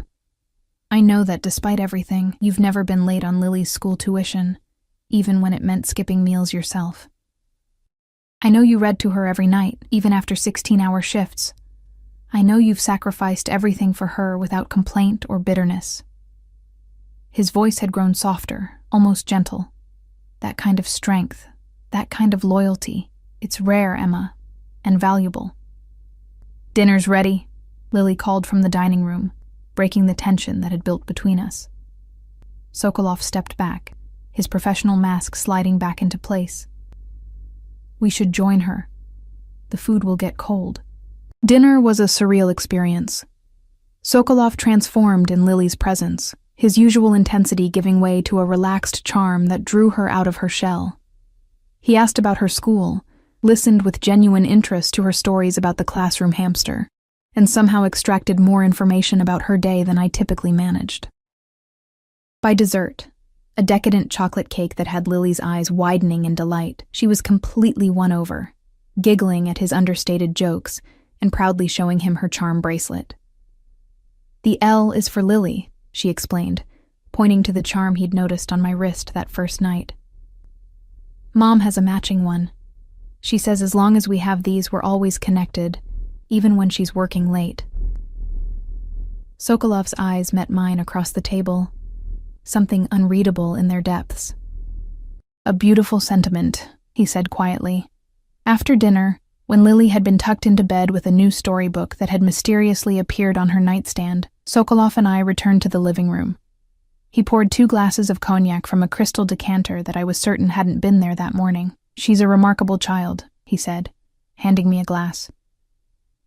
[SPEAKER 1] I know that despite everything, you've never been late on Lily's school tuition, even when it meant skipping meals yourself. I know you read to her every night, even after 16-hour shifts. I know you've sacrificed everything for her without complaint or bitterness. His voice had grown softer, almost gentle. That kind of strength, that kind of loyalty, it's rare, Emma, and valuable. Dinner's ready, Lily called from the dining room, breaking the tension that had built between us. Sokolov stepped back, his professional mask sliding back into place. We should join her. The food will get cold. Dinner was a surreal experience. Sokolov transformed in Lily's presence, his usual intensity giving way to a relaxed charm that drew her out of her shell. He asked about her school, listened with genuine interest to her stories about the classroom hamster, and somehow extracted more information about her day than I typically managed. By dessert, a decadent chocolate cake that had Lily's eyes widening in delight, she was completely won over, giggling at his understated jokes and proudly showing him her charm bracelet. The L is for Lily, she explained, pointing to the charm he'd noticed on my wrist that first night. Mom has a matching one. She says as long as we have these, we're always connected, even when she's working late. Sokolov's eyes met mine across the table, something unreadable in their depths. A beautiful sentiment, he said quietly. After dinner, when Lily had been tucked into bed with a new storybook that had mysteriously appeared on her nightstand, Sokolov and I returned to the living room. He poured 2 glasses of cognac from a crystal decanter that I was certain hadn't been there that morning. She's a remarkable child, he said, handing me a glass.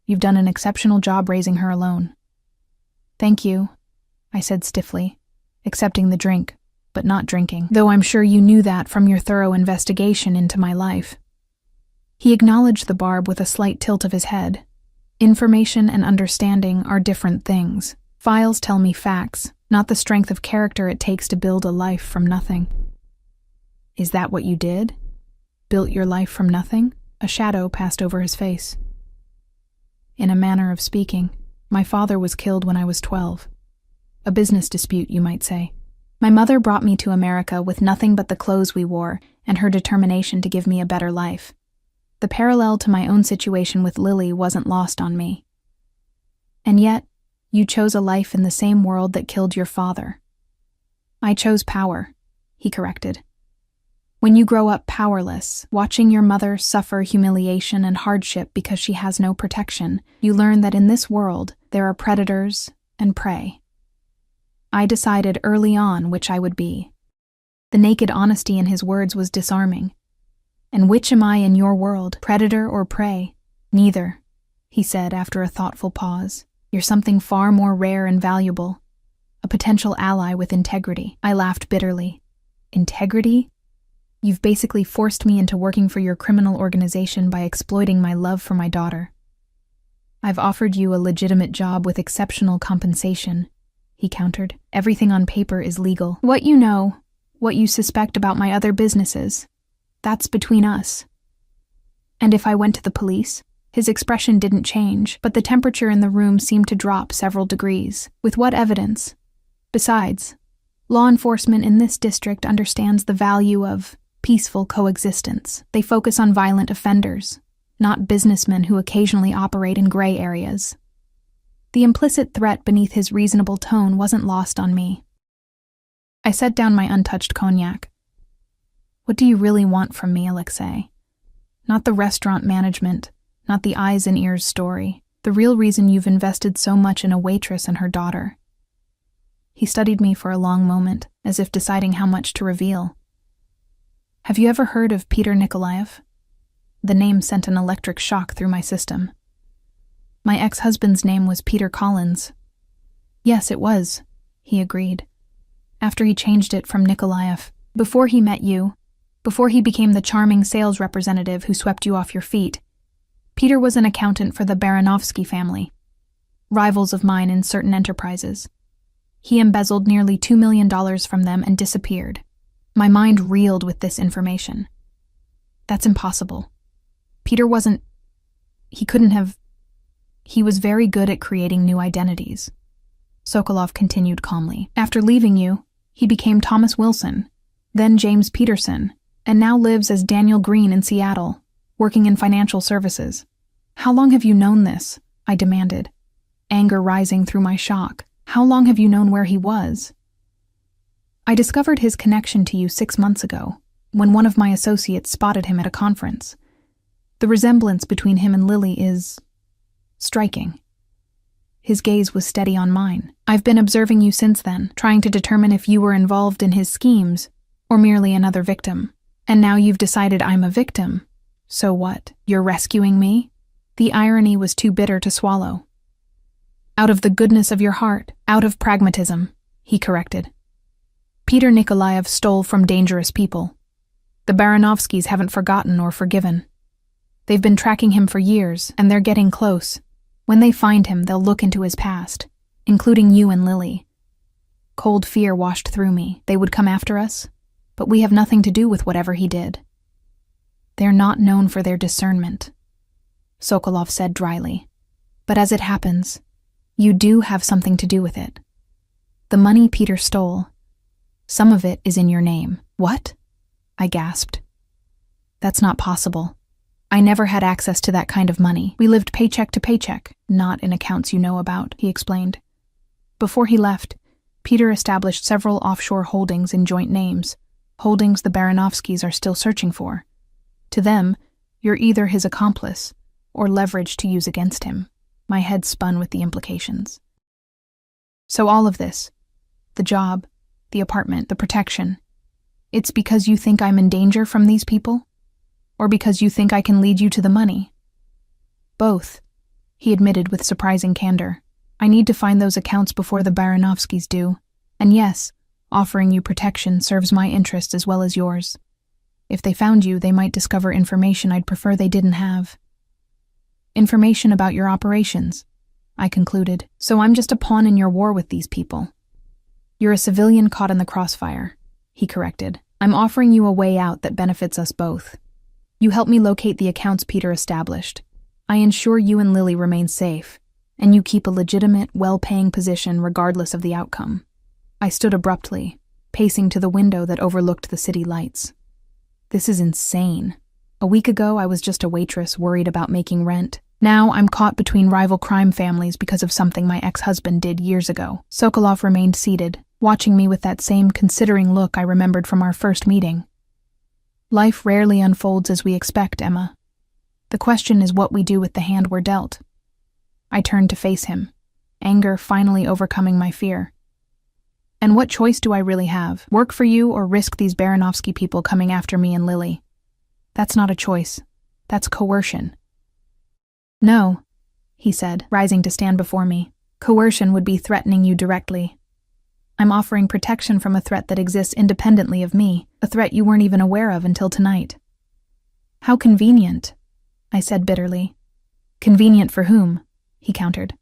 [SPEAKER 1] You've done an exceptional job raising her alone. Thank you, I said stiffly, accepting the drink, but not drinking, though I'm sure you knew that from your thorough investigation into my life. He acknowledged the barb with a slight tilt of his head. Information and understanding are different things. Files tell me facts, not the strength of character it takes to build a life from nothing. Is that what you did? Built your life from nothing? A shadow passed over his face. In a manner of speaking, my father was killed when I was 12. A business dispute, you might say. My mother brought me to America with nothing but the clothes we wore and her determination to give me a better life. The parallel to my own situation with Lily wasn't lost on me. And yet, you chose a life in the same world that killed your father. I chose power, he corrected. When you grow up powerless, watching your mother suffer humiliation and hardship because she has no protection, you learn that in this world, there are predators and prey. I decided early on which I would be. The naked honesty in his words was disarming. And which am I in your world, predator or prey? Neither, he said after a thoughtful pause. You're something far more rare and valuable. A potential ally with integrity. I laughed bitterly. Integrity? You've basically forced me into working for your criminal organization by exploiting my love for my daughter. I've offered you a legitimate job with exceptional compensation, he countered. Everything on paper is legal. What you know, what you suspect about my other businesses, that's between us. And if I went to the police? His expression didn't change, but the temperature in the room seemed to drop several degrees. With what evidence? Besides, law enforcement in this district understands the value of peaceful coexistence. They focus on violent offenders, not businessmen who occasionally operate in gray areas. The implicit threat beneath his reasonable tone wasn't lost on me. I set down my untouched cognac. What do you really want from me, Alexei? Not the restaurant management, not the eyes and ears story, the real reason you've invested so much in a waitress and her daughter. He studied me for a long moment, as if deciding how much to reveal. Have you ever heard of Peter Nikolaev? The name sent an electric shock through my system. My ex-husband's name was Peter Collins. Yes, it was, he agreed. After he changed it from Nikolaev. Before he met you, before he became the charming sales representative who swept you off your feet, Peter was an accountant for the Baranovsky family, rivals of mine in certain enterprises. He embezzled nearly $2 million from them and disappeared. My mind reeled with this information. That's impossible. Peter wasn't... He couldn't have... He was very good at creating new identities. Sokolov continued calmly. After leaving you, he became Thomas Wilson, then James Peterson, and now lives as Daniel Green in Seattle, working in financial services. How long have you known this? I demanded, anger rising through my shock. How long have you known where he was? I discovered his connection to you 6 months ago, when one of my associates spotted him at a conference. The resemblance between him and Lily is... striking. His gaze was steady on mine. I've been observing you since then, trying to determine if you were involved in his schemes, or merely another victim. And now you've decided I'm a victim. So what? You're rescuing me? The irony was too bitter to swallow. Out of the goodness of your heart, out of pragmatism, he corrected. Peter Nikolaev stole from dangerous people. The Baranovskys haven't forgotten or forgiven. They've been tracking him for years, and they're getting close. When they find him, they'll look into his past, including you and Lily. Cold fear washed through me. They would come after us, but we have nothing to do with whatever he did. They're not known for their discernment, Sokolov said dryly. But as it happens, you do have something to do with it. The money Peter stole, some of it is in your name. What? I gasped. That's not possible. I never had access to that kind of money. We lived paycheck to paycheck, not in accounts you know about, he explained. Before he left, Peter established several offshore holdings in joint names, holdings the Baranovskys are still searching for. To them, you're either his accomplice or leverage to use against him. My head spun with the implications. So all of this, the job, the apartment, the protection, it's because you think I'm in danger from these people? Or because you think I can lead you to the money? Both, he admitted with surprising candor. I need to find those accounts before the Baranovskys do. And yes, offering you protection serves my interest as well as yours. If they found you, they might discover information I'd prefer they didn't have. Information about your operations, I concluded. So I'm just a pawn in your war with these people. You're a civilian caught in the crossfire, he corrected. I'm offering you a way out that benefits us both. You help me locate the accounts Peter established. I ensure you and Lily remain safe, and you keep a legitimate, well-paying position regardless of the outcome. I stood abruptly, pacing to the window that overlooked the city lights. This is insane. A week ago, I was just a waitress worried about making rent. Now I'm caught between rival crime families because of something my ex-husband did years ago. Sokolov remained seated, watching me with that same considering look I remembered from our first meeting. Life rarely unfolds as we expect, Emma. The question is what we do with the hand we're dealt. I turned to face him, anger finally overcoming my fear. And what choice do I really have? Work for you or risk these Baranovsky people coming after me and Lily? That's not a choice. That's coercion. No, he said, rising to stand before me. Coercion would be threatening you directly. I'm offering protection from a threat that exists independently of me, a threat you weren't even aware of until tonight. How convenient, I said bitterly. Convenient for whom? He countered.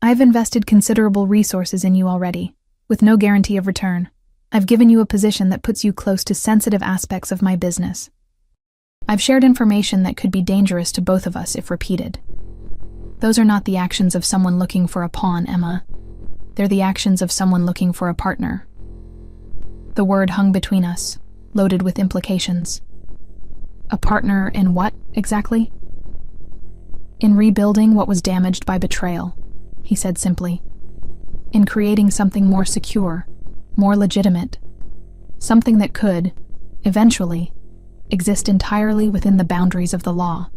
[SPEAKER 1] I've invested considerable resources in you already, with no guarantee of return. I've given you a position that puts you close to sensitive aspects of my business. I've shared information that could be dangerous to both of us if repeated. Those are not the actions of someone looking for a pawn, Emma. They're the actions of someone looking for a partner. The word hung between us, loaded with implications. A partner in what, exactly? In rebuilding what was damaged by betrayal, he said simply. In creating something more secure, more legitimate. Something that could, eventually, exist entirely within the boundaries of the law.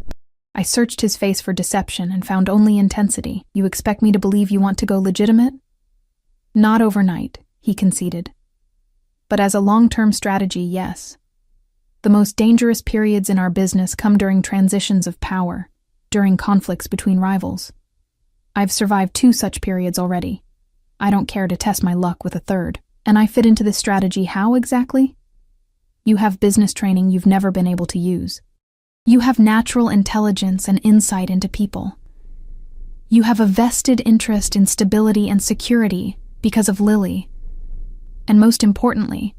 [SPEAKER 1] I searched his face for deception and found only intensity. You expect me to believe you want to go legitimate? Not overnight, he conceded. But as a long-term strategy, yes. The most dangerous periods in our business come during transitions of power, during conflicts between rivals. I've survived 2 such periods already. I don't care to test my luck with a third. And I fit into this strategy how exactly? You have business training you've never been able to use. You have natural intelligence and insight into people. You have a vested interest in stability and security because of Lily. And most importantly,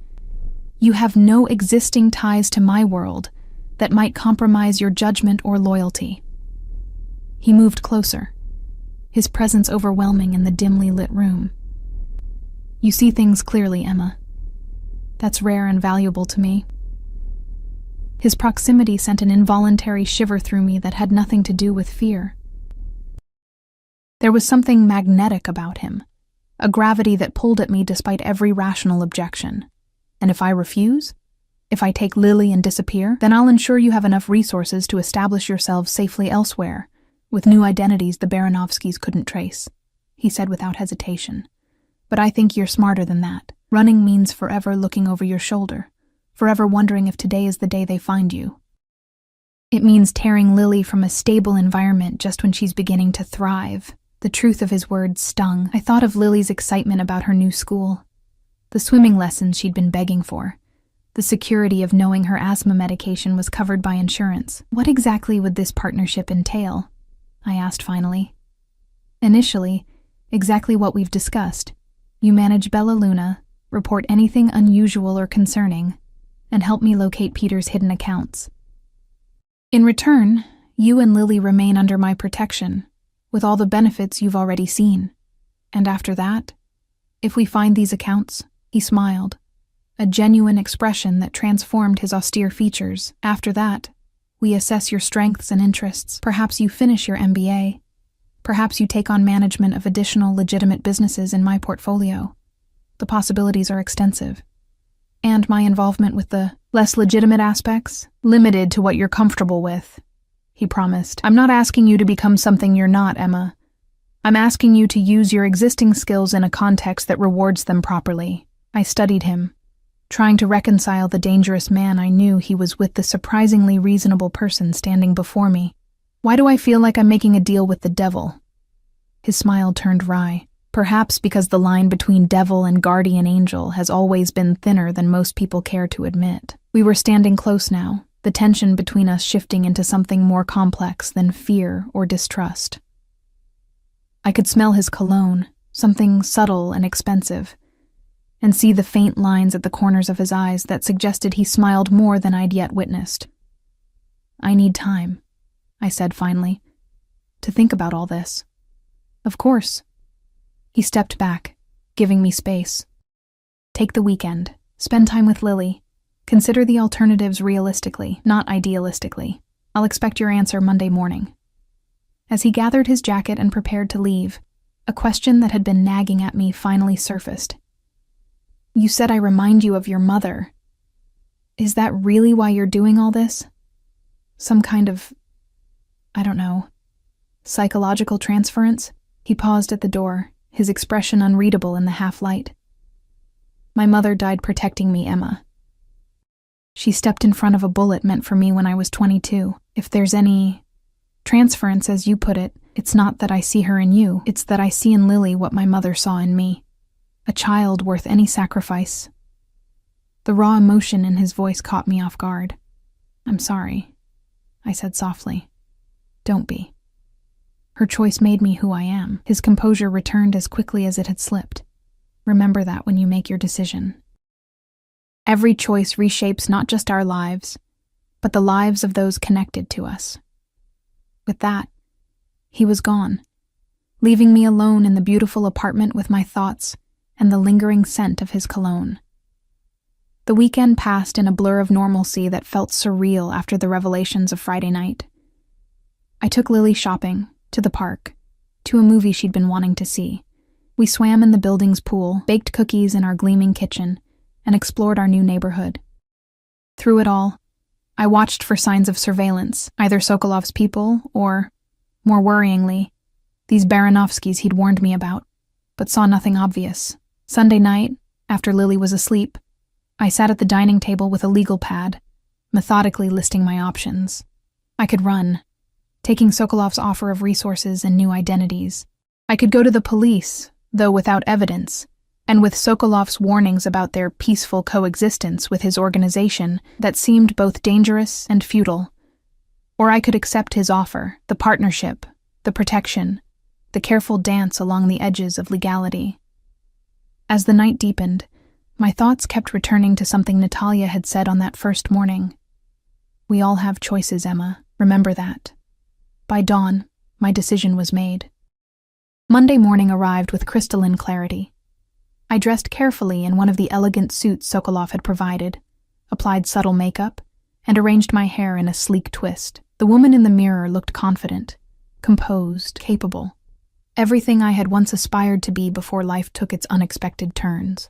[SPEAKER 1] you have no existing ties to my world that might compromise your judgment or loyalty. He moved closer, his presence overwhelming in the dimly lit room. You see things clearly, Emma. That's rare and valuable to me. His proximity sent an involuntary shiver through me that had nothing to do with fear. There was something magnetic about him, a gravity that pulled at me despite every rational objection. And if I refuse? If I take Lily and disappear, then I'll ensure you have enough resources to establish yourselves safely elsewhere, with new identities the Baranovskys couldn't trace, he said without hesitation. But I think you're smarter than that. Running means forever looking over your shoulder, forever wondering if today is the day they find you. It means tearing Lily from a stable environment just when she's beginning to thrive. The truth of his words stung. I thought of Lily's excitement about her new school, the swimming lessons she'd been begging for, the security of knowing her asthma medication was covered by insurance. What exactly would this partnership entail? I asked finally. Initially, exactly what we've discussed. You manage Bella Luna, report anything unusual or concerning, and help me locate Peter's hidden accounts. In return, you and Lily remain under my protection, with all the benefits you've already seen. And after that, if we find these accounts, he smiled, a genuine expression that transformed his austere features. After that, we assess your strengths and interests. Perhaps you finish your MBA. Perhaps you take on management of additional legitimate businesses in my portfolio. The possibilities are extensive. And my involvement with the less legitimate aspects, limited to what you're comfortable with, he promised. I'm not asking you to become something you're not, Emma. I'm asking you to use your existing skills in a context that rewards them properly. I studied him, trying to reconcile the dangerous man I knew he was with the surprisingly reasonable person standing before me. Why do I feel like I'm making a deal with the devil? His smile turned wry, perhaps because the line between devil and guardian angel has always been thinner than most people care to admit. We were standing close now, the tension between us shifting into something more complex than fear or distrust. I could smell his cologne, something subtle and expensive, and see the faint lines at the corners of his eyes that suggested he smiled more than I'd yet witnessed. I need time, I said finally, to think about all this. Of course. He stepped back, giving me space. Take the weekend. Spend time with Lily. Consider the alternatives realistically, not idealistically. I'll expect your answer Monday morning. As he gathered his jacket and prepared to leave, a question that had been nagging at me finally surfaced. You said I remind you of your mother. Is that really why you're doing all this? Some kind of, I don't know, psychological transference? He paused at the door, his expression unreadable in the half-light. My mother died protecting me, Emma. She stepped in front of a bullet meant for me when I was 22. If there's any transference, as you put it, it's not that I see her in you, it's that I see in Lily what my mother saw in me. A child worth any sacrifice. The raw emotion in his voice caught me off guard. I'm sorry, I said softly. Don't be. Her choice made me who I am. His composure returned as quickly as it had slipped. Remember that when you make your decision. Every choice reshapes not just our lives, but the lives of those connected to us. With that, he was gone, leaving me alone in the beautiful apartment with my thoughts and the lingering scent of his cologne. The weekend passed in a blur of normalcy that felt surreal after the revelations of Friday night. I took Lily shopping, to the park, to a movie she'd been wanting to see. We swam in the building's pool, baked cookies in our gleaming kitchen, and explored our new neighborhood. Through it all, I watched for signs of surveillance, either Sokolov's people or, more worryingly, these Baranovskys he'd warned me about, but saw nothing obvious. Sunday night, after Lily was asleep, I sat at the dining table with a legal pad, methodically listing my options. I could run, taking Sokolov's offer of resources and new identities. I could go to the police, though without evidence, and with Sokolov's warnings about their peaceful coexistence with his organization that seemed both dangerous and futile. Or I could accept his offer, the partnership, the protection, the careful dance along the edges of legality. As the night deepened, my thoughts kept returning to something Natalia had said on that first morning. We all have choices, Emma. Remember that. By dawn, my decision was made. Monday morning arrived with crystalline clarity. I dressed carefully in one of the elegant suits Sokolov had provided, applied subtle makeup, and arranged my hair in a sleek twist. The woman in the mirror looked confident, composed, capable. Everything I had once aspired to be before life took its unexpected turns.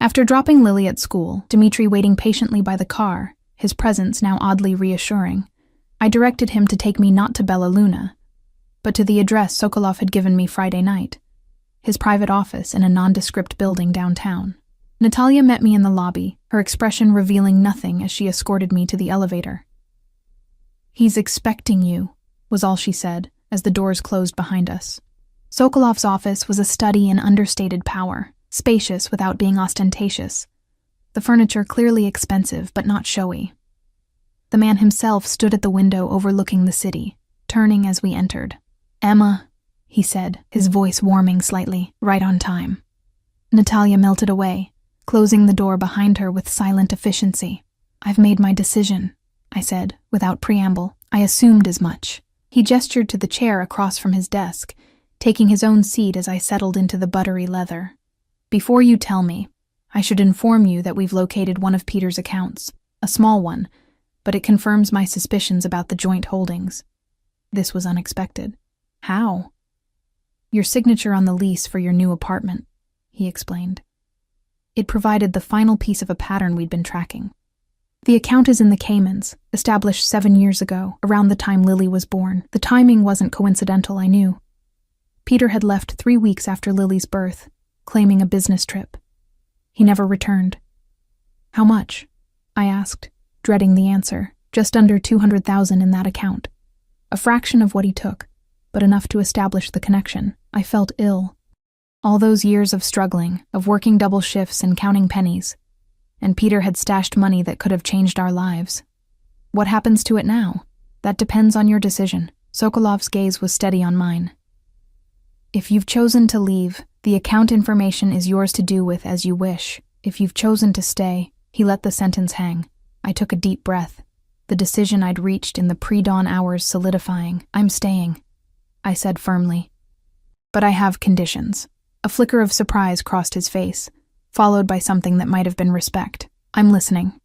[SPEAKER 1] After dropping Lily at school, Dmitri waiting patiently by the car, his presence now oddly reassuring, I directed him to take me not to Bella Luna, but to the address Sokolov had given me Friday night, his private office in a nondescript building downtown. Natalia met me in the lobby, her expression revealing nothing as she escorted me to the elevator. "He's expecting you," was all she said as the doors closed behind us. Sokolov's office was a study in understated power, spacious without being ostentatious, the furniture clearly expensive but not showy. The man himself stood at the window overlooking the city, turning as we entered. "Emma," he said, his voice warming slightly, "right on time." Natalia melted away, closing the door behind her with silent efficiency. "I've made my decision," I said, without preamble. I assumed as much. He gestured to the chair across from his desk, taking his own seat as I settled into the buttery leather. "Before you tell me, I should inform you that we've located one of Peter's accounts, a small one, but it confirms my suspicions about the joint holdings." This was unexpected. "How?" "Your signature on the lease for your new apartment," he explained. It provided the final piece of a pattern we'd been tracking. "The account is in the Caymans, established 7 years ago, around the time Lily was born. The timing wasn't coincidental, I knew. Peter had left 3 weeks after Lily's birth, claiming a business trip. He never returned." "How much?" I asked, dreading the answer. "Just under 200,000 in that account. A fraction of what he took, but enough to establish the connection." I felt ill. All those years of struggling, of working double shifts and counting pennies, and Peter had stashed money that could have changed our lives. "What happens to it now? That depends on your decision." Sokolov's gaze was steady on mine. "If you've chosen to leave, the account information is yours to do with as you wish. If you've chosen to stay," he let the sentence hang. I took a deep breath, the decision I'd reached in the pre-dawn hours solidifying. "I'm staying," I said firmly. "But I have conditions." A flicker of surprise crossed his face, followed by something that might have been respect. "I'm listening."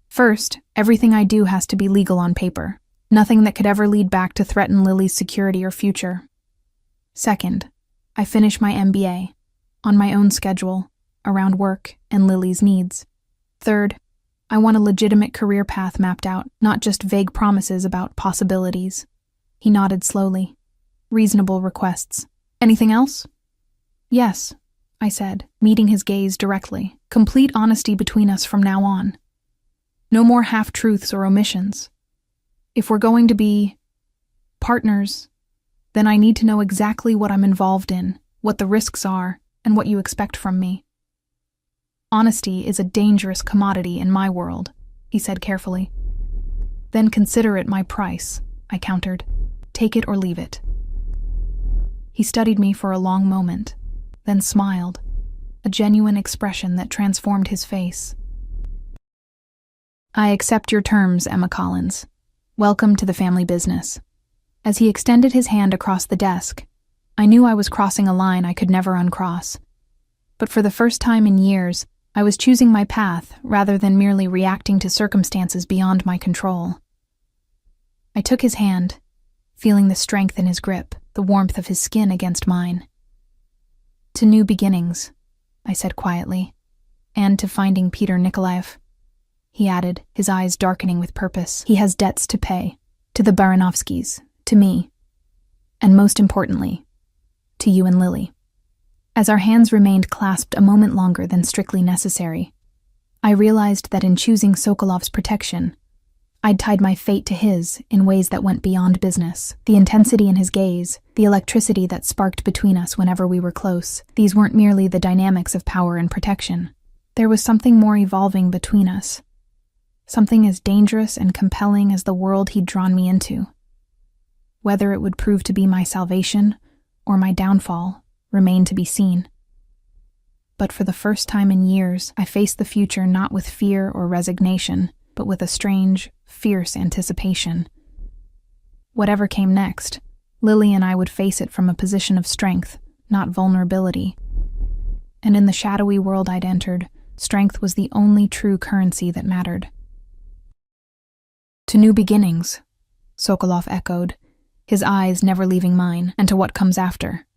[SPEAKER 1] "First, everything I do has to be legal on paper. Nothing that could ever lead back to threaten Lily's security or future. Second, I finish my MBA, on my own schedule, around work and Lily's needs. Third, I want a legitimate career path mapped out, not just vague promises about possibilities." He nodded slowly. "Reasonable requests. Anything else?" "Yes," I said, meeting his gaze directly. "Complete honesty between us from now on. No more half-truths or omissions. If we're going to be partners, then I need to know exactly what I'm involved in, what the risks are, and what you expect from me." "Honesty is a dangerous commodity in my world," he said carefully. "Then consider it my price," I countered. "Take it or leave it." He studied me for a long moment, then smiled, a genuine expression that transformed his face. "I accept your terms, Emma Collins. Welcome to the family business." As he extended his hand across the desk, I knew I was crossing a line I could never uncross. But for the first time in years, I was choosing my path rather than merely reacting to circumstances beyond my control. I took his hand, feeling the strength in his grip, the warmth of his skin against mine. "To new beginnings," I said quietly, "and to finding Peter Nikolaev," he added, his eyes darkening with purpose. "He has debts to pay, to the Baranovskys, to me, and most importantly, to you and Lily." As our hands remained clasped a moment longer than strictly necessary, I realized that in choosing Sokolov's protection, I'd tied my fate to his in ways that went beyond business. The intensity in his gaze, the electricity that sparked between us whenever we were close, these weren't merely the dynamics of power and protection. There was something more evolving between us, something as dangerous and compelling as the world he'd drawn me into. Whether it would prove to be my salvation or my downfall remained to be seen. But for the first time in years, I faced the future not with fear or resignation, but with a strange, fierce anticipation. Whatever came next, Lily and I would face it from a position of strength, not vulnerability. And in the shadowy world I'd entered, strength was the only true currency that mattered. "To new beginnings," Sokolov echoed, his eyes never leaving mine, "and to what comes after."